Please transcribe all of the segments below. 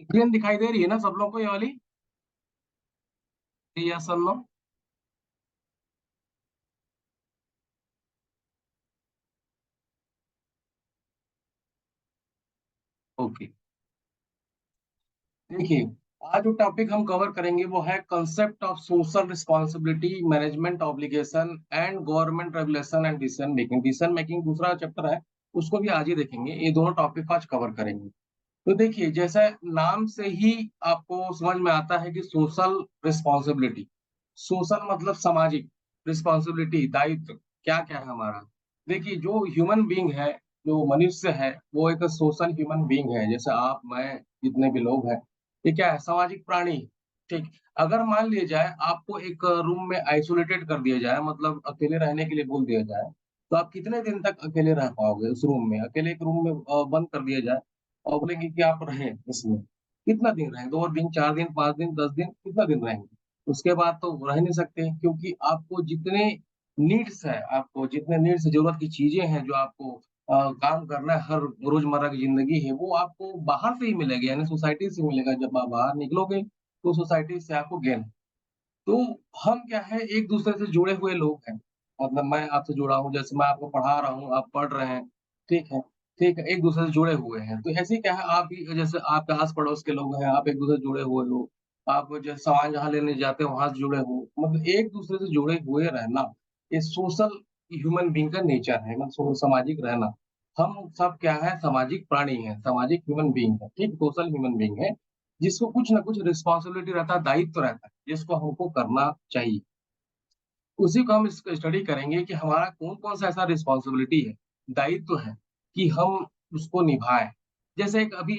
Screen दिखाई दे रही है ना सब लोग को, ये वाली? यस और नो? ओके। देखिए, आज जो टॉपिक हम कवर करेंगे वो है concept of social responsibility, management obligation and government regulation and decision making. Decision making दूसरा चैप्टर है, उसको भी आज ही देखेंगे। ये दोनों टॉपिक आज कवर करेंगे। तो देखिए, जैसे नाम से ही आपको समझ में आता है कि सोशल रिस्पांसिबिलिटी, सोशल मतलब सामाजिक, रिस्पांसिबिलिटी दायित्व क्या क्या है हमारा। देखिए, जो ह्यूमन बीइंग है, जो मनुष्य है, वो एक सोशल ह्यूमन बीइंग है। जैसे आप, मैं, जितने भी लोग हैं, ये क्या है? सामाजिक प्राणी। ठीक। अगर मान लिया जाए आपको एक रूम में आइसोलेटेड कर दिया जाए, मतलब अकेले रहने के लिए बोल दिया जाए, तो आप कितने दिन तक अकेले रह पाओगे उस रूम में? अकेले एक रूम में बंद कर दिया जाए और बोलेंगे कि आप रहें इसमें, कितना दिन रहें? 2 दिन, 4 दिन, 5 दिन, 10 दिन, कितना दिन रहेंगे? उसके बाद तो रह नहीं सकते, क्योंकि आपको जितने नीड्स है, आपको जितने नीड्स जरूरत की चीजें हैं, जो आपको काम करना है, हर रोजमर्रा की जिंदगी है, वो आपको बाहर से ही मिलेगी, यानी सोसाइटी से मिलेगा। जब आप बाहर निकलोगे तो सोसाइटी से आपको गेन। तो हम क्या है, एक दूसरे से जुड़े हुए लोग हैं। मतलब मैं आपसे जुड़ा हूँ, जैसे मैं आपको पढ़ा रहा हूँ, आप पढ़ रहे हैं। ठीक है। ठीक है, एक दूसरे से जुड़े हुए हैं। तो ऐसे ही क्या है, आप भी जैसे आपके आस पड़ोस के लोग हैं, आप एक दूसरे से जुड़े हुए हो। आप जैसे सामान जहाँ लेने जाते हो वहां से जुड़े हो, मतलब एक दूसरे से जुड़े हुए रहना, ये सोशल ह्यूमन बींग का नेचर है, मतलब सामाजिक रहना। हम सब क्या है, सामाजिक प्राणी हैं, सामाजिक ह्यूमन बींग है, ठीक, सोशल ह्यूमन बींग है, जिसको कुछ ना कुछ रिस्पॉन्सिबिलिटी रहता है, दायित्व रहता है, जिसको हमको करना चाहिए। उसी को हम स्टडी करेंगे कि हमारा कौन-कौन सा ऐसा रिस्पॉन्सिबिलिटी है, दायित्व है, कि हम उसको निभाएँ। जैसे एक अभी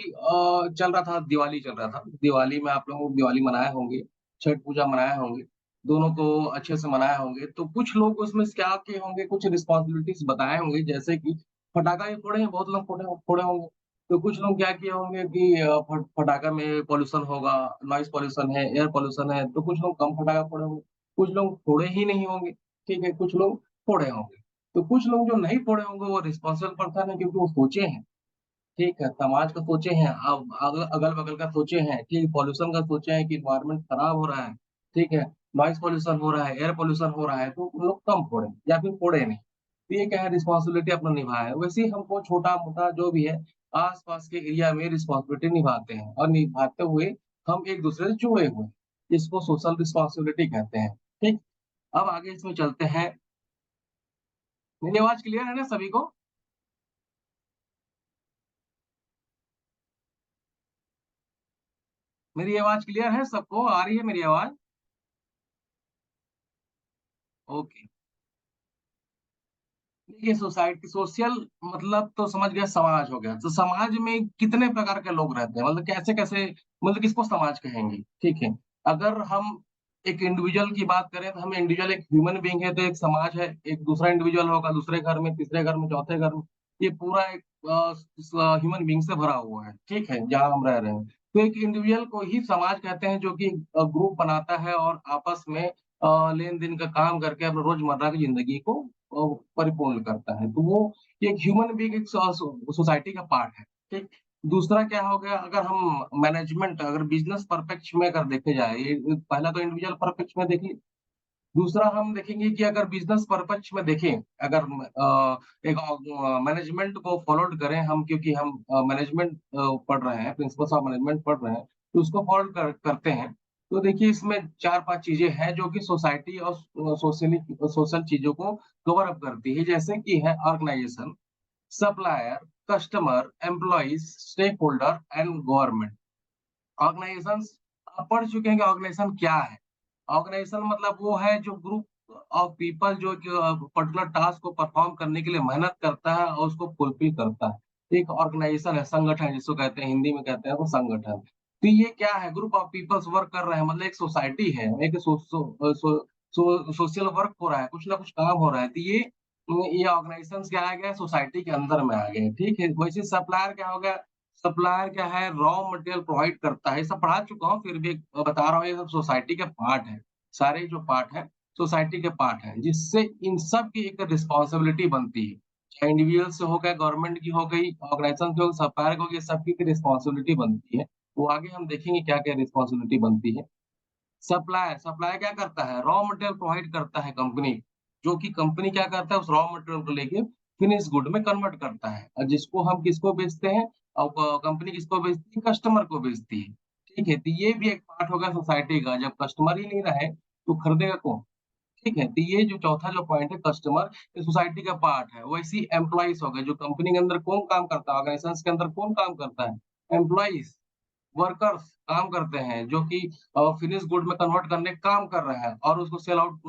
चल रहा था, दिवाली चल रहा था। दिवाली में आप लोग दिवाली मनाए होंगे, छठ पूजा मनाए होंगे, दोनों को अच्छे से मनाए होंगे। तो कुछ लोग उसमें से क्या किए होंगे, कुछ रिस्पॉन्सिबिलिटीज़ बताए होंगे, जैसे कि पटाखा भी फोड़े हैं, बहुत लोग फोड़े फोड़े होंगे। तो कुछ लोग क्या किए होंगे कि पटाखा में पॉल्यूशन होगा, नॉइज़ पॉल्यूशन है, एयर पॉल्यूशन है, तो कुछ लोग कम पटाखा फोड़े होंगे। कुछ लोग फोड़े ही नहीं होंगे, ठीक है, कुछ लोग फोड़े होंगे। तो कुछ लोग जो नहीं फोड़े होंगे वो रिस्पॉन्सिबल पर्सन है, क्योंकि वो सोचे हैं, ठीक है, समाज का सोचे हैं, अब अगल-बगल का सोचे हैं, ठीक, पॉल्यूशन का सोचे हैं कि एनवायरनमेंट खराब हो रहा है, ठीक है, नॉइज़ पॉल्यूशन हो रहा है, एयर पॉल्यूशन हो रहा है, तो वो लोग कम फोड़े या फिर फोड़े नहीं। तो ये क्या है, रिस्पॉन्सिबिलिटी अपना निभाया है। वैसे ही हमको छोटा-मोटा जो भी है, आस-पास के एरिया में रिस्पॉन्सिबिलिटी निभाते हैं, और निभाते हुए हम एक-दूसरे से जुड़े हुए हैं। इसको सोशल रिस्पॉन्सिबिलिटी कहते हैं, ठीक? अब आगे इसमें चलते हैं। मेरी आवाज़ क्लियर है ना सभी को? मेरी आवाज़ क्लियर है सबको? आ रही है मेरी आवाज़? ओके। देखिए, सोसाइटी सोशल मतलब तो समझ गए, समाज हो गया। तो समाज में कितने प्रकार के लोग रहते हैं, मतलब कैसे-कैसे, मतलब किसको समाज कहेंगे, ठीक है? अगर हम एक इंडिविजुअल की बात करें, तो हम इंडिविजुअल एक ह्यूमन बीइंग है, तो एक समाज है, एक दूसरा इंडिविजुअल होगा, दूसरे घर में, तीसरे घर में, चौथे घर में। ये पूरा एक ह्यूमन बीइंग से भरा हुआ है, ठीक है? जहाँ हम रह रहे हैं। तो एक इंडिविजुअल को ही समाज कहते हैं, जो कि ग्रुप बनाता है और आपस में लेन-देन का काम करके अपना रोज़मर्रा की ज़िंदगी को परिपूर्ण करता है। तो वो एक ह्यूमन बीइंग, एक सोसाइटी का पार्ट है, ठीक? दूसरा क्या हो गया, अगर हम मैनेजमेंट, अगर बिज़नेस परिप्रेक्ष्य में अगर देखे जाए, ये पहला तो इंडिविजुअल परिप्रेक्ष्य में देखिए। दूसरा हम देखेंगे कि अगर बिज़नेस परिप्रेक्ष्य में देखें, अगर एक मैनेजमेंट को फॉलोड करें हम, क्योंकि हम मैनेजमेंट पढ़ रहे हैं, प्रिंसिपल्स ऑफ मैनेजमेंट पढ़ रहे हैं, तो उसको फॉलो करते हैं। तो देखिए, इसमें 4-5 चीज़ें हैं जो कि सोसाइटी और सोशल चीज़ों को कवर अप करती है, जैसे कि है organisation, supplier, customer, employees, stakeholder and government. Organisations, आप पढ़ चुके हैं कि ऑर्गेनाइजेशन क्या है। ऑर्गेनाइजेशन मतलब वो है जो ग्रुप ऑफ पीपल जो एक पर्टिकुलर टास्क को परफॉर्म करने के लिए मेहनत करता है और उसको फुलफिल करता है। एक ऑर्गेनाइजेशन है, संगठन जिसको कहते हैं, हिंदी में कहते हैं वो संगठन। तो ये क्या है, ग्रुप ऑफ पीपल्स वर्क कर रहे हैं, मतलब एक सोसाइटी है, एक सोशल वर्क हो रहा है, कुछ ना कुछ काम हो रहा है। तो ये ऑर्गेनाइजेशंस क्या आ गया, सोसाइटी के अंदर में आ गए, ठीक है। वैसे सप्लायर क्या हो गया, सप्लायर क्या है, रॉ मटेरियल प्रोवाइड करता है। ये सब पढ़ा चुका हूँ, फिर भी बता रहा हूँ, ये सब सोसाइटी के पार्ट है। सारे जो पार्ट है, सोसाइटी के पार्ट है, जिससे इन सब की एक रिस्पॉन्सिबिलिटी बनती है। चाहे इंडिविजुअल से हो गया, गवर्नमेंट की हो गई, ऑर्गेनाइजेशन की हो गई, सप्लायर की हो गई, सबकी एक रिस्पॉन्सिबिलिटी बनती है। वो आगे हम देखेंगे क्या-क्या रिस्पॉन्सिबिलिटी बनती है। सप्लायर, सप्लायर क्या करता है? रॉ मटेरियल प्रोवाइड करता है कंपनी, जो कि कंपनी क्या करता है उस रॉ मटेरियल को लेके फिनिश गुड में कन्वर्ट करता है और जिसको हम किसको बेचते हैं और कंपनी किसको बेचती है? कस्टमर को बेचती है। ठीक है? तो ये भी एक पार्ट हो गया सोसाइटी का, जब कस्टमर ही नहीं रहे, तो खरीदेगा कौन? ठीक है? तो ये जो चौथा जो पॉइंट है कस्टमर, ये सोसाइटी का पार्ट है। वैसे ही एम्प्लॉइज़ हो गए, जो कंपनी के अंदर कौन काम करता है? ऑर्गेनाइजेशंस के अंदर कौन काम करता है? एम्प्लॉइज़। वर्कर्स काम करते हैं जो कि फिनिश गुड में कन्वर्ट करने का काम कर रहे हैं और उसको सेल आउट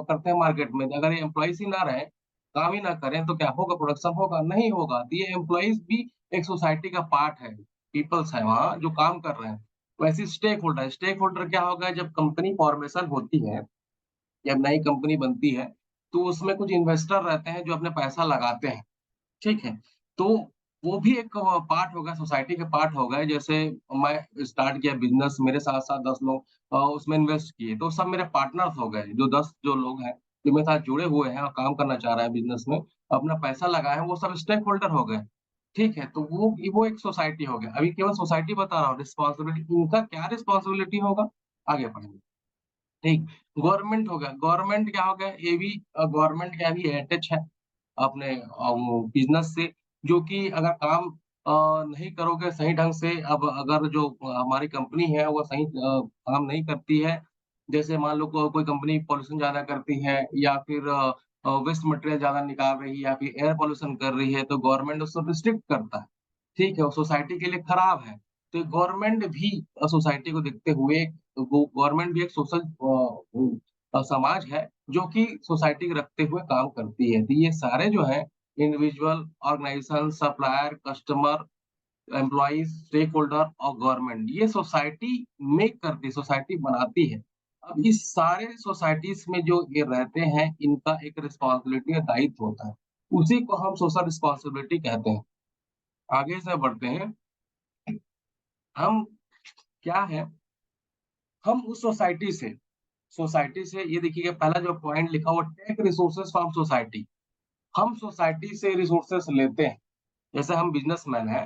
करते हैं मार्केट में। अगर ये एम्प्लॉइज़ ही ना रहें, काम ही ना करें तो क्या होगा? प्रोडक्शन होगा? नहीं होगा। तो ये एम्प्लॉइज़ भी एक सोसाइटी का पार्ट है, पीपल्स हैं वहाँ जो काम कर रहे हैं। वैसे स्टेक होल्डर क्या होगा? जब कंपनी फॉर्मेशन होती है, जब नई कंपनी बनती है, तो उसमें कुछ इन्वेस्टर रहते हैं जो अपना पैसा लगाते हैं। ठीक है? तो वो भी एक पार्ट हो गया, सोसाइटी के पार्ट हो गए। जैसे मैं स्टार्ट किया बिज़नेस, मेरे साथ-साथ 10 लोग उसमें इन्वेस्ट किए, तो सब मेरे पार्टनर्स हो गए। जो 10 जो लोग हैं, जो मेरे साथ जुड़े हुए हैं और काम करना चाह रहे हैं बिज़नेस में, अपना पैसा लगाए हैं, वो सब स्टेक होल्डर हो गए। ठीक है? तो वो एक सोसाइटी हो गया। अभी केवल सोसाइटी बता रहा हूँ, रिस्पॉन्सिबिलिटी इनका क्या रिस्पॉन्सिबिलिटी होगा? आगे पढ़ेंगे। ठीक, गवर्नमेंट हो गया। गवर्नमेंट क्या हो गया? ये भी गवर्नमेंट क्या भी अटैच है अपने बिज़नेस से, जो कि अगर काम नहीं करोगे सही ढंग से, अब अगर जो हमारी कंपनी है वो सही काम नहीं करती है, जैसे मान लो कोई कंपनी पॉल्यूशन ज़्यादा करती है या फिर वेस्ट मटेरियल ज़्यादा निकाल रही है या फिर एयर पॉल्यूशन कर रही है, तो गवर्नमेंट उसको रिस्ट्रिक्ट करता है। ठीक है? वो सोसाइटी के लिए खराब है। तो गवर्नमेंट भी सोसाइटी को देखते हुए, गवर्नमेंट भी एक सोशल समाज है जो कि सोसाइटी को रखते हुए काम करती है। तो ये सारे जो हैं individual, organisation, supplier, customer, employees, stakeholder और गवर्नमेंट, ये सोसाइटी मेक करती है, सोसाइटी बनाती है। अब इस सारे सोसाइटीज़ में जो ये रहते हैं, इनका एक रिस्पॉन्सिबिलिटी या दायित्व होता है। उसी को हम सोशल रिस्पॉन्सिबिलिटी कहते हैं। आगे से बढ़ते हैं, हम क्या है, हम उस सोसाइटी से ये देखिए पहला जो पॉइंट लिखा हुआ, टेक रिसोर्सेज फ्रॉम सोसाइटी। हम सोसाइटी से रिसोर्सेज लेते हैं। जैसे हम बिज़नेसमैन हैं,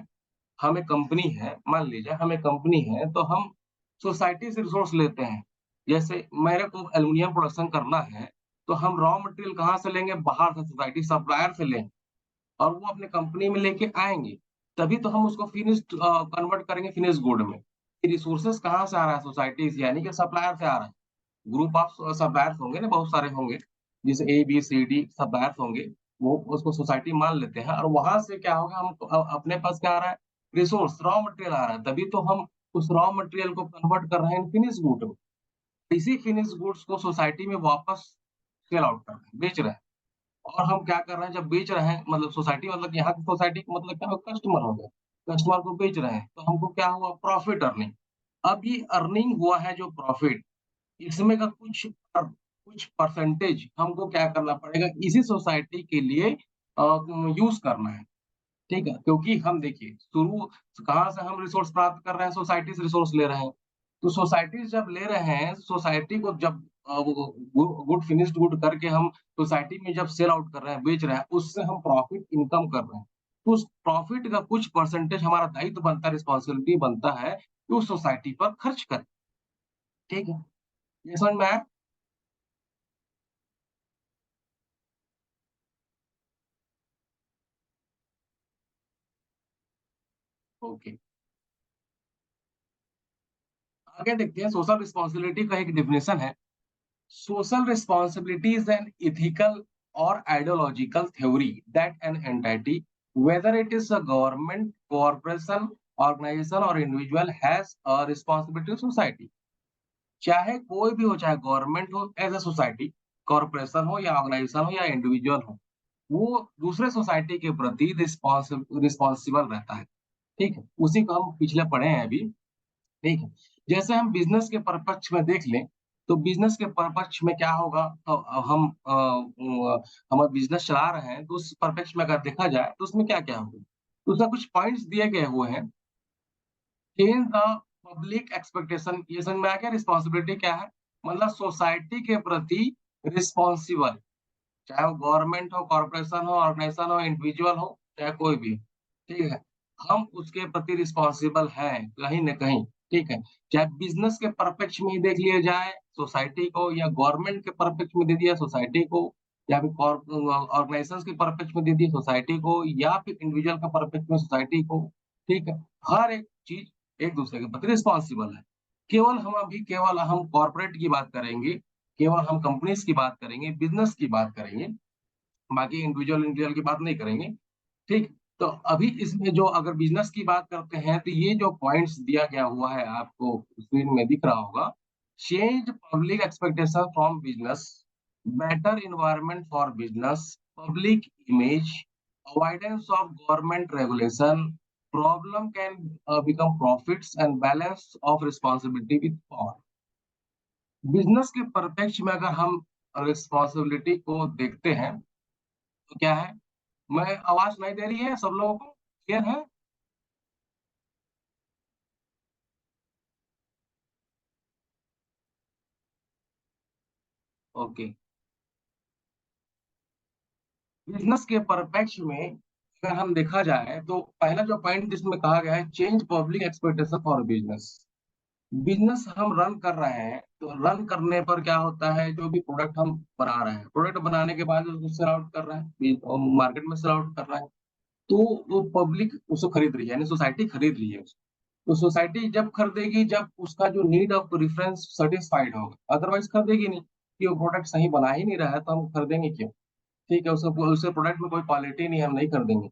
हमें कंपनी है, मान लीजिए हमें कंपनी है, तो हम सोसाइटी से रिसोर्स लेते हैं। जैसे मेरे को एल्युमिनियम प्रोडक्शन करना है, तो हम रॉ मटेरियल कहाँ से लेंगे? बाहर से, सोसाइटी सप्लायर से लेंगे और वो अपने कंपनी में लेके आएँगे। तभी तो हम उसको फिनिश्ड कन्वर्ट करेंगे फिनिश गुड में। रिसोर्सेज कहाँ से आ रहा है? सोसाइटी से, यानी कि सप्लायर से आ रहा है। ग्रुप ऑफ सप्लायर्स होंगे ना, बहुत सारे होंगे, जैसे ए, बी, सी, डी सप्लायर्स होंगे, वो उसको सोसाइटी मान लेते हैं और वहाँ से क्या होगा, हम अपने पास क्या आ रहा है? रिसोर्स, रॉ मटेरियल आ रहा है, तभी तो हम उस रॉ मटेरियल को कन्वर्ट कर रहे हैं फिनिश गुड में। इसी फिनिश गुड्स को सोसाइटी में वापस सेल आउट कर रहे हैं, बेच रहे हैं। और हम क्या कर रहे हैं, जब बेच रहे हैं, मतलब सोसाइटी, मतलब यहाँ की सोसाइटी का मतलब क्या होगा? कस्टमर हो गए। कस्टमर को बेच रहे हैं, तो हमको क्या हुआ? Profit earning. अब ये अर्निंग हुआ है जो प्रॉफिट, इसमें का कुछ परसेंटेज हमको क्या करना पड़ेगा? इसी सोसाइटी के लिए यूज़ करना है, ठीक है? क्योंकि हम देखिए शुरू कहाँ से हम रिसोर्स प्राप्त कर रहे हैं? सोसाइटी से रिसोर्स ले रहे हैं। तो सोसाइटी से जब ले रहे हैं, सोसाइटी को जब वो गुड फिनिश्ड गुड करके हम सोसाइटी में जब सेल आउट कर रहे हैं, बेच रहे हैं, उससे हम प्रॉफिट इनकम कर रहे हैं। तो उस प्रॉफिट का कुछ परसेंटेज हमारा दायित्व बनता है, रिस्पॉन्सिबिलिटी बनता है कि उस सोसाइटी पर खर्च करें, ठीक है? ये समझ में आया? ओके। आगे देखते हैं, सोशल रिस्पॉन्सिबिलिटी का एक डेफिनेशन है। Social responsibility is an ethical और ideological theory that an entity, whether it is a government, corporation, organization or individual, has a responsibility to society। चाहे कोई भी हो, चाहे गवर्नमेंट हो एज अ सोसाइटी, कॉर्पोरेशन हो या ऑर्गेनाइजेशन हो या इंडिविजुअल हो, वो दूसरे सोसाइटी के प्रति रिस्पॉन्सिबल रहता है। ठीक है, उसी को हम पिछले पढ़े हैं अभी। ठीक है। जैसे हम बिज़नेस के परिप्रेक्ष्य में देख लें, तो बिज़नेस के परिप्रेक्ष्य में क्या होगा? हम बिज़नेस चला रहे हैं, तो उस परिप्रेक्ष्य में अगर देखा जाए, तो उसमें क्या-क्या होगा? तो उसमें कुछ पॉइंट्स दिए गए हुए हैं। चेंज द पब्लिक एक्सपेक्टेशन, ये समझ में आ गया रिस्पॉन्सिबिलिटी क्या है? मतलब सोसाइटी के प्रति रिस्पॉन्सिबल, चाहे वो गवर्नमेंट हो, कॉर्पोरेशन हो, ऑर्गेनाइजेशन हो, इंडिविजुअल हो, चाहे कोई भी हो, ठीक है? हम उसके प्रति रिस्पॉन्सिबल हैं, कहीं न कहीं। ठीक है? चाहे बिज़नेस के परिप्रेक्ष्य में ही देख लिया जाए सोसाइटी को या गवर्नमेंट के परिप्रेक्ष्य में दे दिया सोसाइटी को या फिर ऑर्गनाइजेशंस के परिप्रेक्ष्य में दे दी सोसाइटी को या फिर इंडिविजुअल के परिप्रेक्ष्य में सोसाइटी को, ठीक है? हर एक चीज़ एक दूसरे के प्रति रिस्पॉन्सिबल है। केवल हम कॉर्पोरेट की बात करेंगे, केवल हम कंपनीज़ की बात करेंगे, बिज़नेस की बात करेंगे, बाकी इंडिविजुअल इंडिविजुअल की बात नहीं करेंगे। ठीक, तो अभी इसमें जो अगर बिज़नेस की बात करते हैं, तो ये जो पॉइंट्स दिया गया हुआ है आपको स्क्रीन में दिख रहा होगा, change public expectation from business, better environment for business, public image, avoidance of government regulation, problem can become profits and balance of responsibility with power. Business के परिप्रेक्ष्य में अगर हम रिस्पांसिबिलिटी को देखते हैं, तो क्या है? मैं आवाज़ सुनाई दे रही है सब लोगों को? क्लियर है? ओके। बिज़नेस के परिप्रेक्ष्य में अगर हम देखा जाए तो पहला जो पॉइंट जिसमें कहा गया है change public expectation for business. Business हम रन कर रहे हैं, तो रन करने पर क्या होता है जो भी प्रोडक्ट हम बना रहे हैं, प्रोडक्ट बनाने के बाद उसको सेल आउट कर रहे हैं, मार्केट में सेल आउट कर रहे हैं, तो वो पब्लिक उसको खरीद रही है, यानी सोसाइटी खरीद रही है उसको। तो सोसाइटी जब खरीदेगी जब उसका जो नीड ऑफ रेफरेंस सैटिस्फाइड होगा, अदरवाइज़ खरीदेगी नहीं, कि वो प्रोडक्ट सही बना ही नहीं रहा है तो हम खरीदेंगे क्यों? ठीक है, उसके प्रोडक्ट में कोई क्वालिटी नहीं है, हम नहीं खरीदेंगे।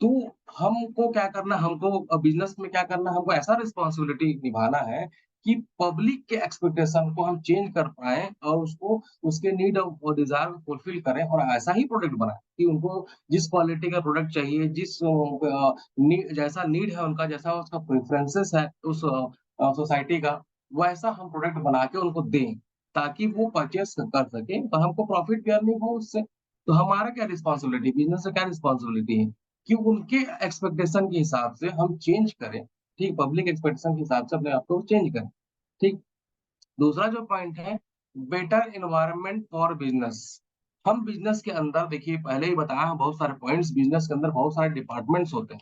तो हमको क्या करना हमको बिज़नेस में क्या करना है, हमको ऐसा रिस्पॉन्सिबिलिटी निभाना है कि पब्लिक के एक्सपेक्टेशन को हम चेंज कर पाएँ और उसको उसके नीड और डिज़ायर को फुलफिल करें और ऐसा ही प्रोडक्ट बनाएँ कि उनको जिस क्वालिटी का प्रोडक्ट चाहिए, जिस जैसा नीड है उनका, जैसा उसका प्रेफ़रेंसेस है उस सोसाइटी का, वैसा हम प्रोडक्ट बना के उनको दें, ताकि वो परचेज़ कर सकें, तो हमको प्रॉफ़िट भी अर्निंग हो उससे। तो हमारा क्या रिस्पॉन्सिबिलिटी बिज़नेस से क्या रिस्पॉन्सिबिलिटी है कि उनके एक्सपेक्टेशन के हिसाब से हम चेंज करें, ठीक? पब्लिक एक्सपेक्टेशन के हिसाब से अपने आप को चेंज करें, ठीक? दूसरा जो पॉइंट है बेटर एनवायरनमेंट फॉर बिज़नेस। हम बिज़नेस के अंदर देखिए पहले ही बताया है बहुत सारे पॉइंट्स बिज़नेस के अंदर बहुत सारे डिपार्टमेंट्स होते हैं,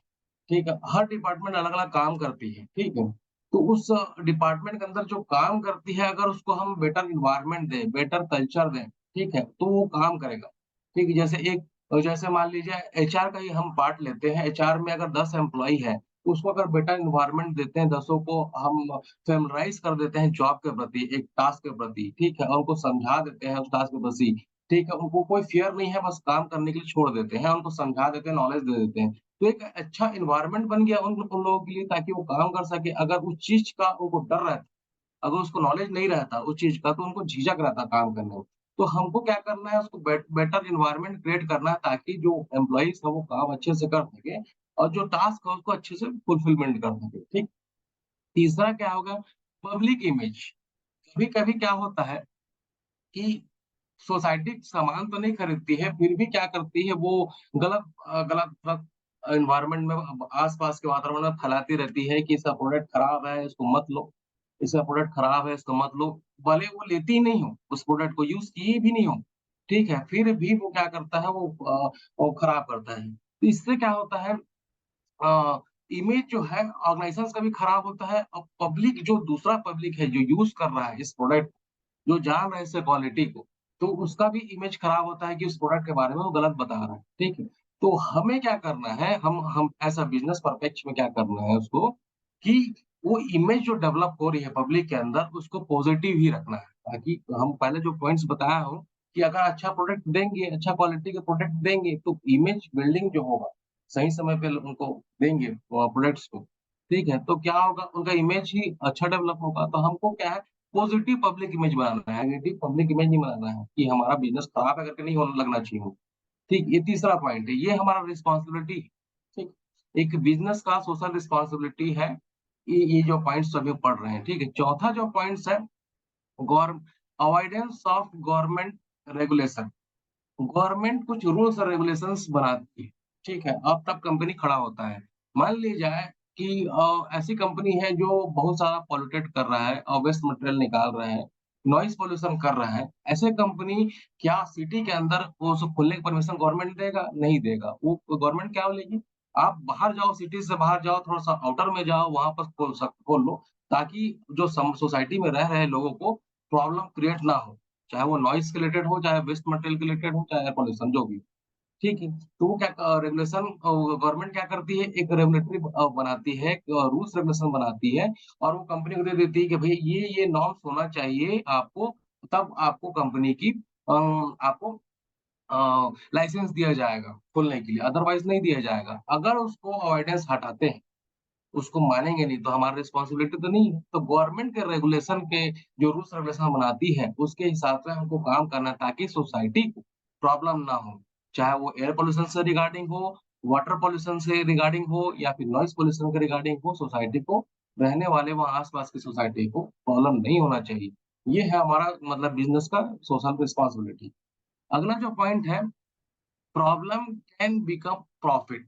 ठीक है? हर डिपार्टमेंट अलग-अलग काम करती है, ठीक है? तो उस डिपार्टमेंट के अंदर जो काम करती है अगर उसको हम बेटर एनवायरनमेंट दें, बेटर कल्चर दें, ठीक है? तो वो काम करेगा, ठीक है? जैसे मान लीजिए एचआर का ही हम पार्ट लेते हैं, एचआर में अगर 10 एम्प्लॉयी हैं, तो उसको अगर बेटर एनवायरनमेंट देते हैं, 10 को हम फ़ैमिलियराइज़ कर देते हैं जॉब के प्रति, एक टास्क के प्रति, ठीक है? और उनको समझा देते हैं उस टास्क के प्रति, ठीक है? उनको कोई फ़ियर नहीं है, बस काम करने के लिए छोड़ देते हैं, उनको समझा देते हैं, नॉलेज दे देते हैं। तो एक अच्छा एनवायरनमेंट बन गया उन लोगों के लिए ताकि वो काम कर सकें। अगर उस चीज़ का उनको डर रहता, अगर उसको नॉलेज नहीं रहता उस चीज़ का, तो उनको झिझक रहता काम करने में। तो हमको क्या करना है, उसको बेटर एनवायरनमेंट क्रिएट करना है ताकि जो एम्प्लॉइज़ हैं, वो काम अच्छे से कर सकें और जो टास्क है, उसको अच्छे से फुलफिलमेंट कर सकें, ठीक? तीसरा क्या होगा, पब्लिक इमेज। कभी-कभी क्या होता है कि सोसाइटी सामान तो नहीं खरीदती है, फिर भी क्या करती है वो गलत एनवायरनमेंट में आस-पास के वातावरण में फैलाती रहती है कि इसका प्रोडक्ट खराब है, इसको मत लो, इसका प्रोडक्ट खराब है, इसको मत लो। भले वो लेती ही नहीं हो, उस प्रोडक्ट को यूज़ किए भी नहीं हो, ठीक है? फिर भी वो क्या करता है वो खराब करता है। तो इससे क्या होता है इमेज जो है ऑर्गनाइज़ेशंस का भी खराब होता है और पब्लिक जो दूसरा पब्लिक है जो यूज़ कर रहा है इस प्रोडक्ट जो जान रहा है इससे क्वालिटी को, तो उसका भी इमेज खराब होता है कि उस प्रोडक्ट के बारे में वो गलत बता रहा है, ठीक है? तो हमें क्या करना है, हम एज़ अ बिज़नेस परिप्रेक्ष्य में क्या करना है उसको कि वो इमेज जो डेवलप हो रही है पब्लिक के अंदर, उसको पॉज़िटिव ही रखना है, ताकि हम पहले जो पॉइंट्स बताया हूँ कि अगर अच्छा प्रोडक्ट देंगे, अच्छा क्वालिटी का प्रोडक्ट देंगे, तो इमेज बिल्डिंग जो होगा, सही समय पे उनको देंगे प्रोडक्ट्स को, ठीक है? तो क्या होगा, उनका इमेज ही अच्छा डेवलप होगा, तो हमको क्या है पॉजिटिव पब्लिक इमेज बनाना है, नेगेटिव पब्लिक इमेज नहीं बनाना है कि हमारा बिज़नेस खराब है करके नहीं होने लगना चाहिए। ठीक, ये तीसरा पॉइंट है, ये हमारा रिस्पॉन्सिबिलिटी है, ठीक? एक बिज़नेस का सोशल रिस्पॉन्सिबिलिटी है, ये जो पॉइंट्स अभी पढ़ रहे हैं, ठीक है? चौथा जो पॉइंट्स है गौर avoidance of government regulation. Government कुछ रूल्स और रेगुलेशंस बनाती है, ठीक है? अब तब कंपनी खड़ा होता है। मान ली जाए कि ऐसी कंपनी है जो बहुत सारा पॉल्यूटेड कर रहा है और वेस्ट मटेरियल निकाल रहा है, नॉइज़ पॉल्यूशन कर रहा है। ऐसे कंपनी क्या सिटी के अंदर वो सब खोलने की परमिशन गवर्नमेंट देगा? नहीं देगा। वो गवर्नमेंट क्या बोलेगी? आप बाहर जाओ, सिटी से बाहर जाओ, थोड़ा-सा आउटर में जाओ, वहाँ पर खोल लो। ताकि जो सोसाइटी में रह रहे लोगों को प्रॉब्लम क्रिएट ना हो, चाहे वो नॉइज़ के रिलेटेड हो, चाहे वेस्ट मटेरियल के रिलेटेड हो, चाहे एयर पॉल्यूशन जो भी हो। ठीक है, तो वो क्या रेगुलेशन गवर्नमेंट क्या करती है, एक रेगुलेटरी बनाती है, रूल्स रेगुलेशन बनाती है और वो कंपनी को दे देती है कि भई ये नॉर्म्स होना चाहिए आपको, तब आपको कंपनी की आपको लाइसेंस दिया जाएगा खोलने के लिए, अदरवाइज़ नहीं दिया जाएगा। अगर उसको अवॉइडेंस हटाते हैं, उसको मानेंगे नहीं तो हमारा रिस्पॉन्सिबिलिटी तो नहीं है। तो गवर्नमेंट के रेगुलेशन के जो रूल्स रेगुलेशन बनाती है, उसके हिसाब से हमको काम करना है ताकि सोसाइटी को प्रॉब्लम ना हो। चाहे वो एयर पॉल्यूशन से रिगार्डिंग हो, वाटर पॉल्यूशन से रिगार्डिंग हो या फिर नॉइज़ पॉल्यूशन के रिगार्डिंग हो, सोसाइटी को रहने वाले वहाँ आस-पास की सोसाइटी को प्रॉब्लम नहीं होना चाहिए। ये है हमारा मतलब बिज़नेस का सोशल रिस्पॉन्सिबिलिटी। अगला जो पॉइंट है, प्रॉब्लम कैन बिकम प्रॉफिट।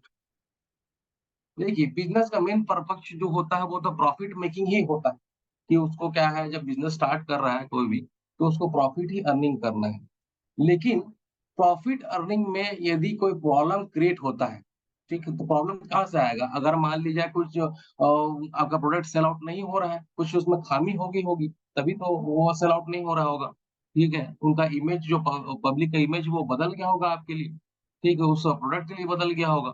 देखिए, बिज़नेस का मेन पर्पज़ जो होता है वो तो प्रॉफिट मेकिंग ही होता है, कि उसको क्या है जब बिज़नेस स्टार्ट कर रहा है कोई भी, तो उसको प्रॉफिट ही अर्निंग करना है। लेकिन प्रॉफिट अर्निंग में यदि कोई प्रॉब्लम क्रिएट होता है, ठीक है? तो प्रॉब्लम कहाँ से आएगा? अगर मान लीजिए कुछ आपका प्रोडक्ट सेल आउट नहीं हो रहा है, कुछ उसमें खामी होगी, तभी तो वो सेल आउट नहीं हो रहा होगा, ठीक है? उनका इमेज जो पब्लिक का इमेज वो बदल गया होगा आपके लिए, ठीक है? उस प्रोडक्ट के लिए बदल गया होगा।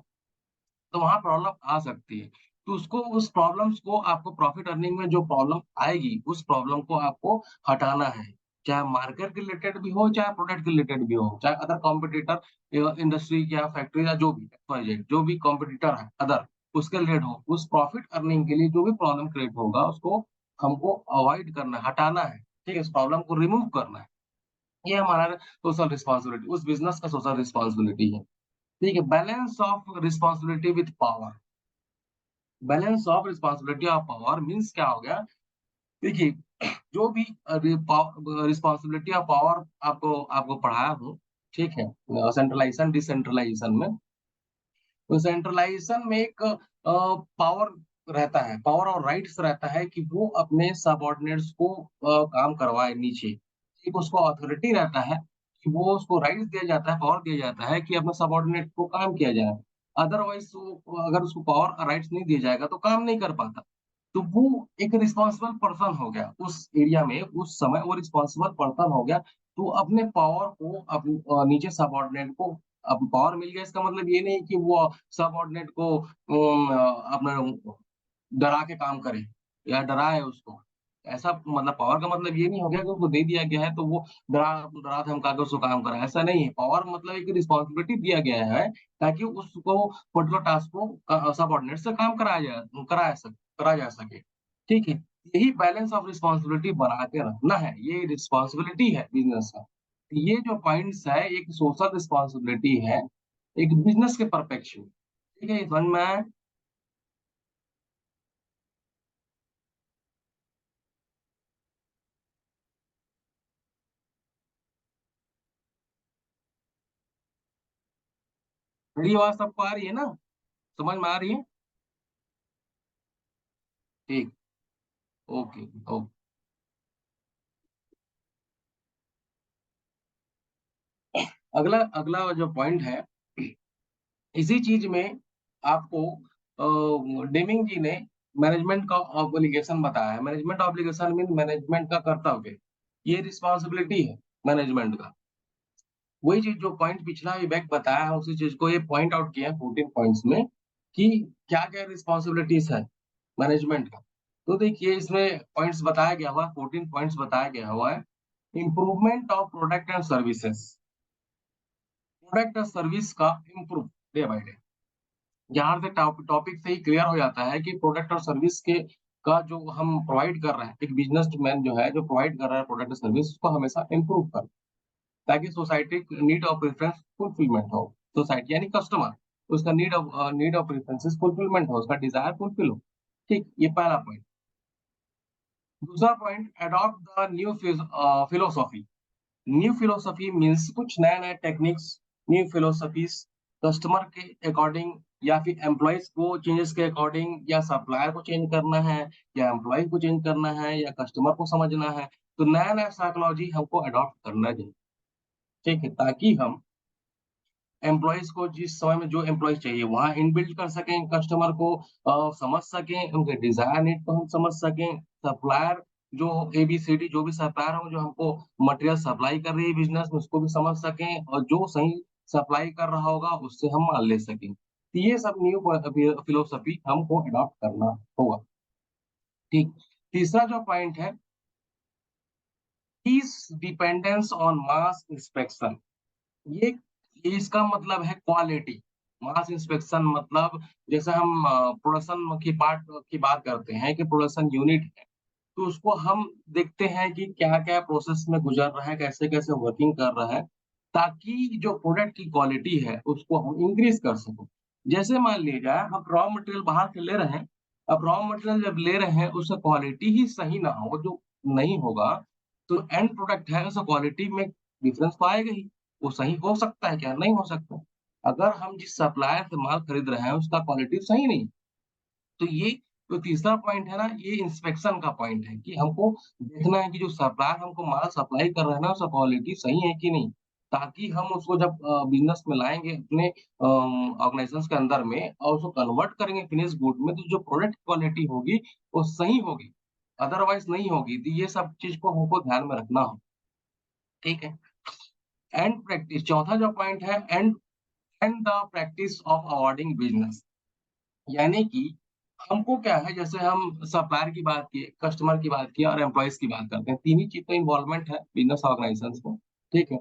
तो वहाँ प्रॉब्लम आ सकती है। तो उसको उस प्रॉब्लम्स को आपको प्रॉफिट अर्निंग में जो प्रॉब्लम आएगी, उस प्रॉब्लम को आपको हटाना है। चाहे मार्केट के रिलेटेड भी हो, चाहे प्रोडक्ट के रिलेटेड भी हो, चाहे अदर कॉम्पिटिटर इंडस्ट्री या फैक्ट्री या जो भी एक्स-वाई-ज़ेड जो भी कॉम्पिटिटर है अदर, उसके रिलेटेड हो, उस प्रॉफिट अर्निंग के लिए जो भी प्रॉब्लम क्रिएट होगा, उसको हमको अवॉइड करना है, हटाना है। ठीक है? इस प्रॉब्लम को रिमूव करना है। ये हमारा सोशल रिस्पॉन्सिबिलिटी उस बिज़नेस का सोशल रिस्पॉन्सिबिलिटी है। ठीक है? Balance of responsibility with power. Balance of responsibility of power means क्या हो गया? देखिए, जो भी रिस्पॉन्सिबिलिटी ऑफ पावर आपको आपको पढ़ाया हूँ, ठीक है? सेंट्रलाइज़ेशन, डिसेंट्रलाइज़ेशन में, तो सेंट्रलाइज़ेशन में एक पावर रहता है, पावर और राइट्स रहता है कि वो अपने सबऑर्डिनेट्स को काम करवाए नीचे। एक उसको अथॉरिटी रहता है कि वो उसको राइट्स दिया जाता है, पावर दिया जाता है कि अपने सबऑर्डिनेट को काम किया जाए। अदरवाइज़ वो अगर उसको पावर और राइट्स नहीं दिया जाएगा तो काम नहीं कर पाता। तो वो एक रिस्पॉन्सिबल पर्सन हो गया, उस एरिया में, उस समय वो रिस्पॉन्सिबल पर्सन हो गया, तो अपने पावर को नीचे सबऑर्डिनेट को अब पावर मिल गया इसका मतलब ये नहीं कि वो सबऑर्डिनेट को अपना डरा के काम करे या डराए उसको। ऐसा मतलब पावर का मतलब ये नहीं हो गया कि उसको दे दिया गया है तो वो डरा धमका के उसको काम कराए, ऐसा नहीं है। पावर मतलब एक रिस्पॉन्सिबिलिटी दिया गया है ताकि उसको पर्टिकुलर टास्क को सबऑर्डिनेट से काम करा जा सके। ठीक है? यही बैलेंस ऑफ रिस्पॉन्सिबिलिटी बना के रखना है, ये रिस्पॉन्सिबिलिटी है बिज़नेस का। ये जो पॉइंट्स है एक सोशल रिस्पॉन्सिबिलिटी है, एक बिज़नेस के परपेक्स में। ठीक है? ये समझ में आया? मेरी आवाज़ सबको आ रही है ना? समझ में आ रही है? ठीक, ओके, ओके। अगला अगला जो पॉइंट है, इसी चीज़ में आपको डेमिंग जी ने मैनेजमेंट का ऑब्लिगेशन बताया है। मैनेजमेंट ऑब्लिगेशन मीन मैनेजमेंट का कर्तव्य। ये रिस्पॉन्सिबिलिटी है मैनेजमेंट का। वही चीज़ जो पॉइंट पिछला विवेक बताया है, उसी चीज़ को ये पॉइंट आउट किया है 14 पॉइंट्स में कि क्या-क्या रिस्पॉन्सिबिलिटीज़ है मैनेजमेंट का। तो देखिए इसमें पॉइंट्स बताया गया हुआ है, 14 पॉइंट्स बताया गया हुआ है। Improvement of product and services. Product और सर्विस का इम्प्रूव डे बाय डे। यहाँ से टॉपिक से ही क्लियर हो जाता है कि प्रोडक्ट और सर्विस के का जो हम प्रोवाइड कर रहे हैं, एक बिज़नेसमैन जो है, जो प्रोवाइड कर रहा है प्रोडक्ट और सर्विस उसको हमेशा इम्प्रूव करें, ताकि सोसाइटी नीड और प्रेफरेंस फुलफिलमेंट हो। सोसाइटी यानी कस्टमर, उसका नीड और प्रेफरेंसेस फुलफिलमेंट हो, उसका डिज़ायर फुलफिल हो। ठीक, ये पहला पॉइंट। दूसरा point adopt the new philosophy. New philosophy means कुछ नए-नए टेक्निक्स, न्यू फिलॉसफीज़ कस्टमर के अकॉर्डिंग या फिर एम्प्लॉइज़ को चेंजेस के अकॉर्डिंग या सप्लायर को चेंज करना है या एम्प्लॉयी को चेंज करना है या कस्टमर को समझना है। तो नया-नया साइकोलॉजी हमको अडॉप्ट करना चाहिए। ठीक है? ताकि हम एम्प्लॉइज को जिस समय में जो एम्प्लॉइज चाहिए वहाँ इनबिल्ट कर सकें, कस्टमर को समझ सकें, उनके डिजायर नीड को हम समझ सकें, सप्लायर जो एबीसीडी जो भी सप्लायर हो जो हमको मटेरियल सप्लाई कर रही है बिजनेस में उसको भी समझ सकें और जो सही सप्लाई कर रहा होगा उससे हम माल ले सकें। तो ये सब न्यू फिलोसफी हमको अडॉप्ट करना होगा। ठीक। तीसरा जो पॉइंट है, is dependence on mass inspection. ये इसका मतलब है क्वालिटी। मास इंस्पेक्शन मतलब जैसे हम प्रोडक्शन की पार्ट की बात करते हैं कि प्रोडक्शन यूनिट है, तो उसको हम देखते हैं कि क्या-क्या प्रोसेस में गुजर रहा है, कैसे-कैसे वर्किंग कर रहा है, ताकि जो प्रोडक्ट की क्वालिटी है, उसको हम इंक्रीज़ कर सकें। जैसे मान लीजिए हम रॉ मटेरियल बाहर से ले रहे हैं, अब रॉ मटेरियल जब ले रहे हैं, उसका क्वालिटी ही सही ना हो, जो नहीं होगा, तो एंड प्रोडक्ट है, उसका क्वालिटी में डिफरेंस तो आएगा ही। वो सही हो सकता है क्या? नहीं हो सकता। अगर हम जिस सप्लायर से माल खरीद रहे हैं, उसका क्वालिटी सही नहीं, तो ये जो तीसरा पॉइंट है ना, ये इंस्पेक्शन का पॉइंट है कि हमको देखना है कि जो सप्लायर हमको माल सप्लाई कर रहा है ना, उसका क्वालिटी सही है कि नहीं? ताकि हम उसको जब बिज़नेस में लाएँगे अपने ऑर्गनाइज़ेशंस के अंदर में और उसको कन्वर्ट करेंगे फिनिश गुड में, तो जो प्रोडक्ट क्वालिटी होगी, वो सही होगी, अदरवाइज़ नहीं होगी। तो ये सब चीज़ को हमको ध्यान में रखना हो, ठीक है? एंड प्रैक्टिस चौथा जो पॉइंट है and the practice of awarding business. यानी कि हमको क्या है जैसे हम सप्लायर की बात की, कस्टमर की बात की और एम्प्लॉइज़ की बात करते हैं। 3 ही चीज़ का इन्वॉल्वमेंट है बिज़नेस ऑर्गनाइज़ेशंस में, ठीक है?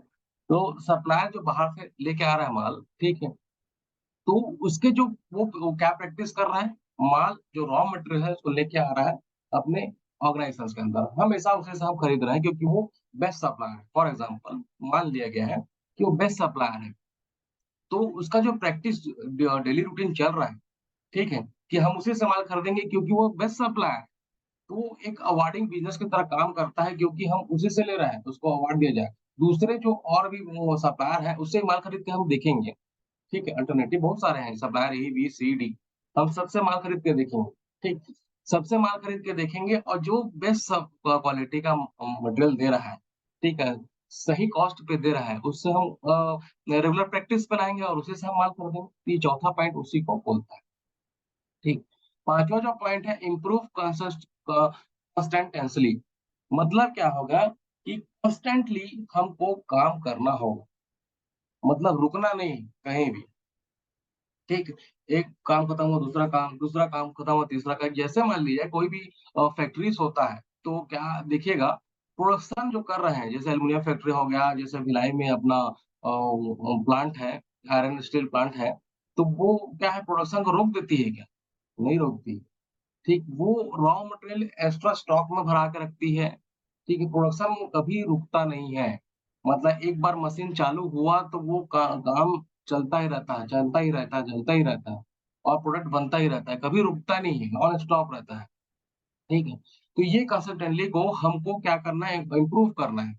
तो सप्लायर जो बाहर से लेके आ रहा है माल, ठीक है? तो उसके जो वो क्या प्रैक्टिस कर रहा है, माल जो रॉ मटेरियल है उसको लेके आ रहा है अपने ऑर्गनाइज़ेशंस के अंदर। हमेशा उसी से हम खरीद रहे हैं क्योंकि वो बेस्ट सप्लायर है। फॉर एग्ज़ाम्पल मान लिया गया है कि वो बेस्ट सप्लायर है। तो उसका जो प्रैक्टिस डेली रूटीन चल रहा है, ठीक है? कि हम उसी से माल खरीदेंगे क्योंकि वो बेस्ट सप्लायर है। तो वो एक अवार्डिंग बिज़नेस की तरह काम करता है क्योंकि हम उसी से ले रहे हैं, तो उसको अवार्ड दिया जाए। दूसरे जो और भी वो सप्लायर हैं, उससे माल खरीद के हम देखेंगे, ठीक है? अल्टरनेटिव बहुत सारे हैं, सप्लायर ए, बी, सी, डी। हम सबसे माल खरीद के देखेंगे, ठीक? सबसे माल खरीद के देखेंगे और जो बेस्ट क्वालिटी का मटेरियल दे रहा है, ठीक है? सही कॉस्ट पे दे रहा है, उससे हम रेगुलर प्रैक्टिस बनाएँगे और उसी से हम माल खरीदेंगे। तो ये चौथा पॉइंट उसी को बोलता है, ठीक। 5वाँ जो पॉइंट है इम्प्रूव कंसिस्टेंटली। मतलब क्या होगा कि कंस्टेंटली हमको काम करना होगा, मतलब रुकना नहीं कहीं भी। ठीक, एक काम खत्म हुआ दूसरा काम खत्म हुआ तीसरा काम जैसे मान लीजिए कोई भी फैक्ट्रीज़ होता है, तो क्या देखिएगा प्रोडक्शन जो कर रहे हैं, जैसे एल्युमिनियम फैक्ट्री हो गया, जैसे भिलाई में अपना प्लांट है, आयरन स्टील प्लांट है, तो वो क्या है प्रोडक्शन को रोक देती है क्या? नहीं रोकती। ठीक, वो रॉ मटेरियल एक्स्ट्रा स्टॉक में भरा के रखती है, ठीक है? प्रोडक्शन कभी रुकता नहीं है, मतलब एक बार मशीन चालू हुआ तो वो काम चलता ही रहता है, चलता ही रहता है, चलता ही रहता है और प्रोडक्ट बनता ही रहता है, कभी रुकता नहीं है, नॉन स्टॉप रहता है, ठीक है? तो ये कंसिस्टेंटली को हमको क्या करना है, इम्प्रूव करना है,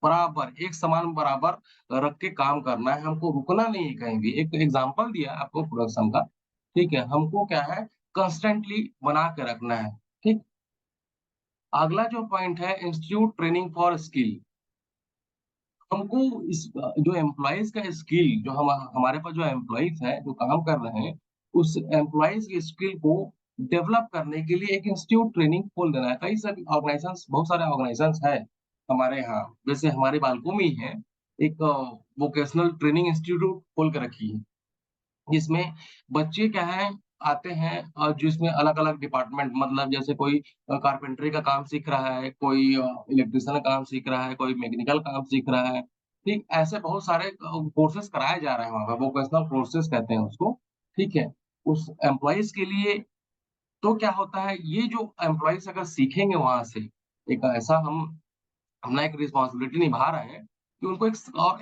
बराबर एक समान बराबर रख के काम करना है, हमको रुकना नहीं है कहीं भी। एक एग्ज़ाम्पल दिया आपको प्रोडक्शन का, ठीक है? हमको क्या है कंस्टेंटली बना के रखना है, ठीक? अगला जो पॉइंट है इंस्टीट्यूट ट्रेनिंग फॉर स्किल। हमको इस जो एम्प्लॉइज़ का स्किल जो हमारे पास जो एम्प्लॉइज़ हैं, जो काम कर रहे हैं, उस एम्प्लॉइज़ की स्किल को डेवलप करने के लिए एक इंस्टीट्यूट ट्रेनिंग खोल देना है। कई सारी ऑर्गनाइज़ेशंस बहुत सारे ऑर्गनाइज़ेशंस हैं हमारे यहाँ। जैसे हमारे बालको में ही है, एक वोकेशनल ट्रेनिंग इंस्टीट्यूट खोल के रखी है। जिसमें बच्चे क्या है आते हैं जिसमें अलग-अलग डिपार्टमेंट मतलब जैसे कोई कारपेंटरी का काम सीख रहा है, कोई इलेक्ट्रीशियन का काम सीख रहा है, कोई मैकेनिकल काम सीख रहा है। ठीक, ऐसे बहुत सारे कोर्सेज़ कराए जा रहे हैं वहाँ पे, वोकेशनल कोर्सेज़ कहते हैं उसको, ठीक है? उस एम्प्लॉइज़ के लिए तो क्या होता है, ये जो एम्प्लॉइज़ अगर सीखेंगे वहाँ से, एक ऐसा हम अपना एक रिस्पॉन्सिबिलिटी निभा रहे हैं कि उनको एक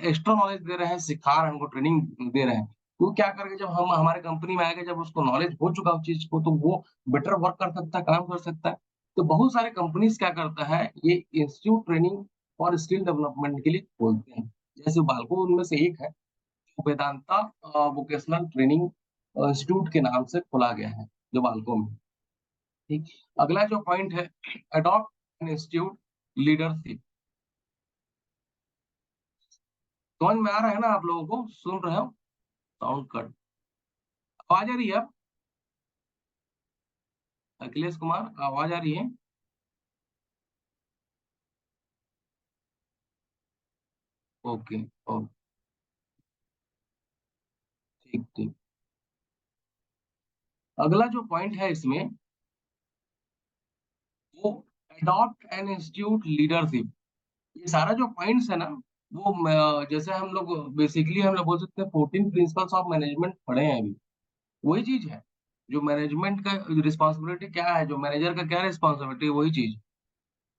एक्स्ट्रा नॉलेज दे रहे हैं, सिखा रहे हैं, उनको ट्रेनिंग दे रहे हैं। तो क्या करेंगे जब हम हमारे कंपनी में आएगा, जब उसको नॉलेज हो चुका उस चीज़ को, तो वो बेटर वर्क कर सकता है, काम कर सकता है। तो बहुत सारे कंपनीज़ क्या करता है, ये इंस्टीट्यूट ट्रेनिंग और स्किल डेवलपमेंट के लिए खोलते हैं। जैसे बालको उनमें से एक है, वेदांता वोकेशनल ट्रेनिंग इंस्टीट्यूट के नाम से खोला गया है, जो बालको में। ठीक। अगला जो पॉइंट है, अडॉप्ट एन इंस्टीट्यूट लीडरशिप। समझ में आ रहा है ना? आप लोगों को सुन रहे हो? साउंड कट, आवाज आ रही है? अखिलेश कुमार, आवाज आ रही है? ओके। ओ, ठीक ठीक। अगला जो पॉइंट है इसमें, वो अडॉप्ट एन इंस्टीट्यूट लीडरशिप। ये सारा जो पॉइंट्स है ना, वो जैसे हम लोग बेसिकली हम लोग बोल सकते हैं 14 प्रिंसिपल्स ऑफ मैनेजमेंट पढ़े हैं अभी। वही चीज है। जो मैनेजमेंट का रिस्पॉन्सिबिलिटी क्या है, जो मैनेजर का क्या रिस्पॉन्सिबिलिटी है, वही चीज।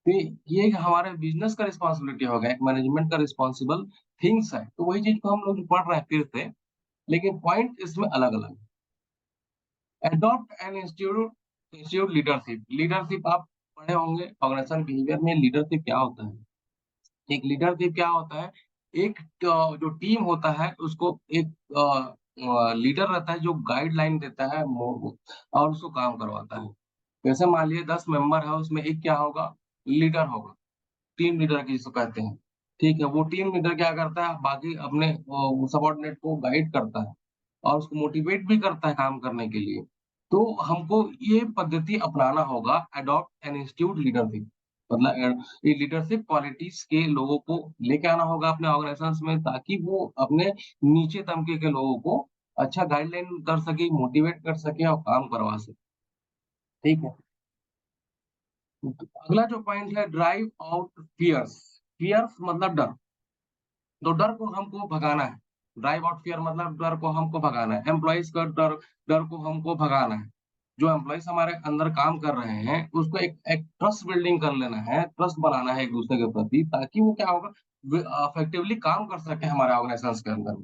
तो ये एक हमारे बिजनेस का रिस्पॉन्सिबिलिटी होगा, एक मैनेजमेंट का रिस्पॉन्सिबल थिंग्स है, तो वही चीज को हम लोग पढ़ रहे हैं फिर से। लेकिन पॉइंट इसमें अलग अलग। Adopt an institute institute leadership. Leadership आप पढ़े होंगे ऑर्गेनाइजेशन बिहेवियर में, लीडरशिप क्या होता है। एक लीडरशिप क्या होता है? एक जो टीम होता है उसको एक लीडर रहता है जो गाइडलाइन देता है और उसको काम करवाता है। जैसे मान लीजिए 10 मेंबर है, उसमें एक क्या होगा? लीडर होगा। टीम लीडर जिसको कहते हैं। ठीक है, वो टीम लीडर क्या करता है, बाकी अपने सबॉर्डिनेट को गाइड करता है और उसको मोटिवेट भी करता है काम करने के लिए। तो हमको ये पद्धति अपनाना होगा, अडॉप्ट एन इंस्टीट्यूट लीडरशिप। मतलब ये लीडरशिप क्वालिटीज के लोगों को लेके आना होगा अपने ऑर्गेनाइजेशन में, ताकि वो अपने नीचे तबके के लोगों को अच्छा गाइडलाइन कर सके, मोटिवेट कर सके और काम करवा सके। ठीक है। तो अगला जो पॉइंट है, ड्राइव आउट फियर्स। फियर्स मतलब डर। तो डर को हमको भगाना है। ड्राइव आउट फियर मतलब डर को हमको भगाना है, एम्प्लॉइज का डर, डर को हमको भगाना है। जो एम्प्लॉइज हमारे अंदर काम कर रहे हैं उसको एक ट्रस्ट बिल्डिंग कर लेना है, ट्रस्ट बनाना है एक दूसरे के प्रति, ताकि वो क्या होगा, इफेक्टिवली काम कर सके हमारे ऑर्गेनाइजेशन के अंदर।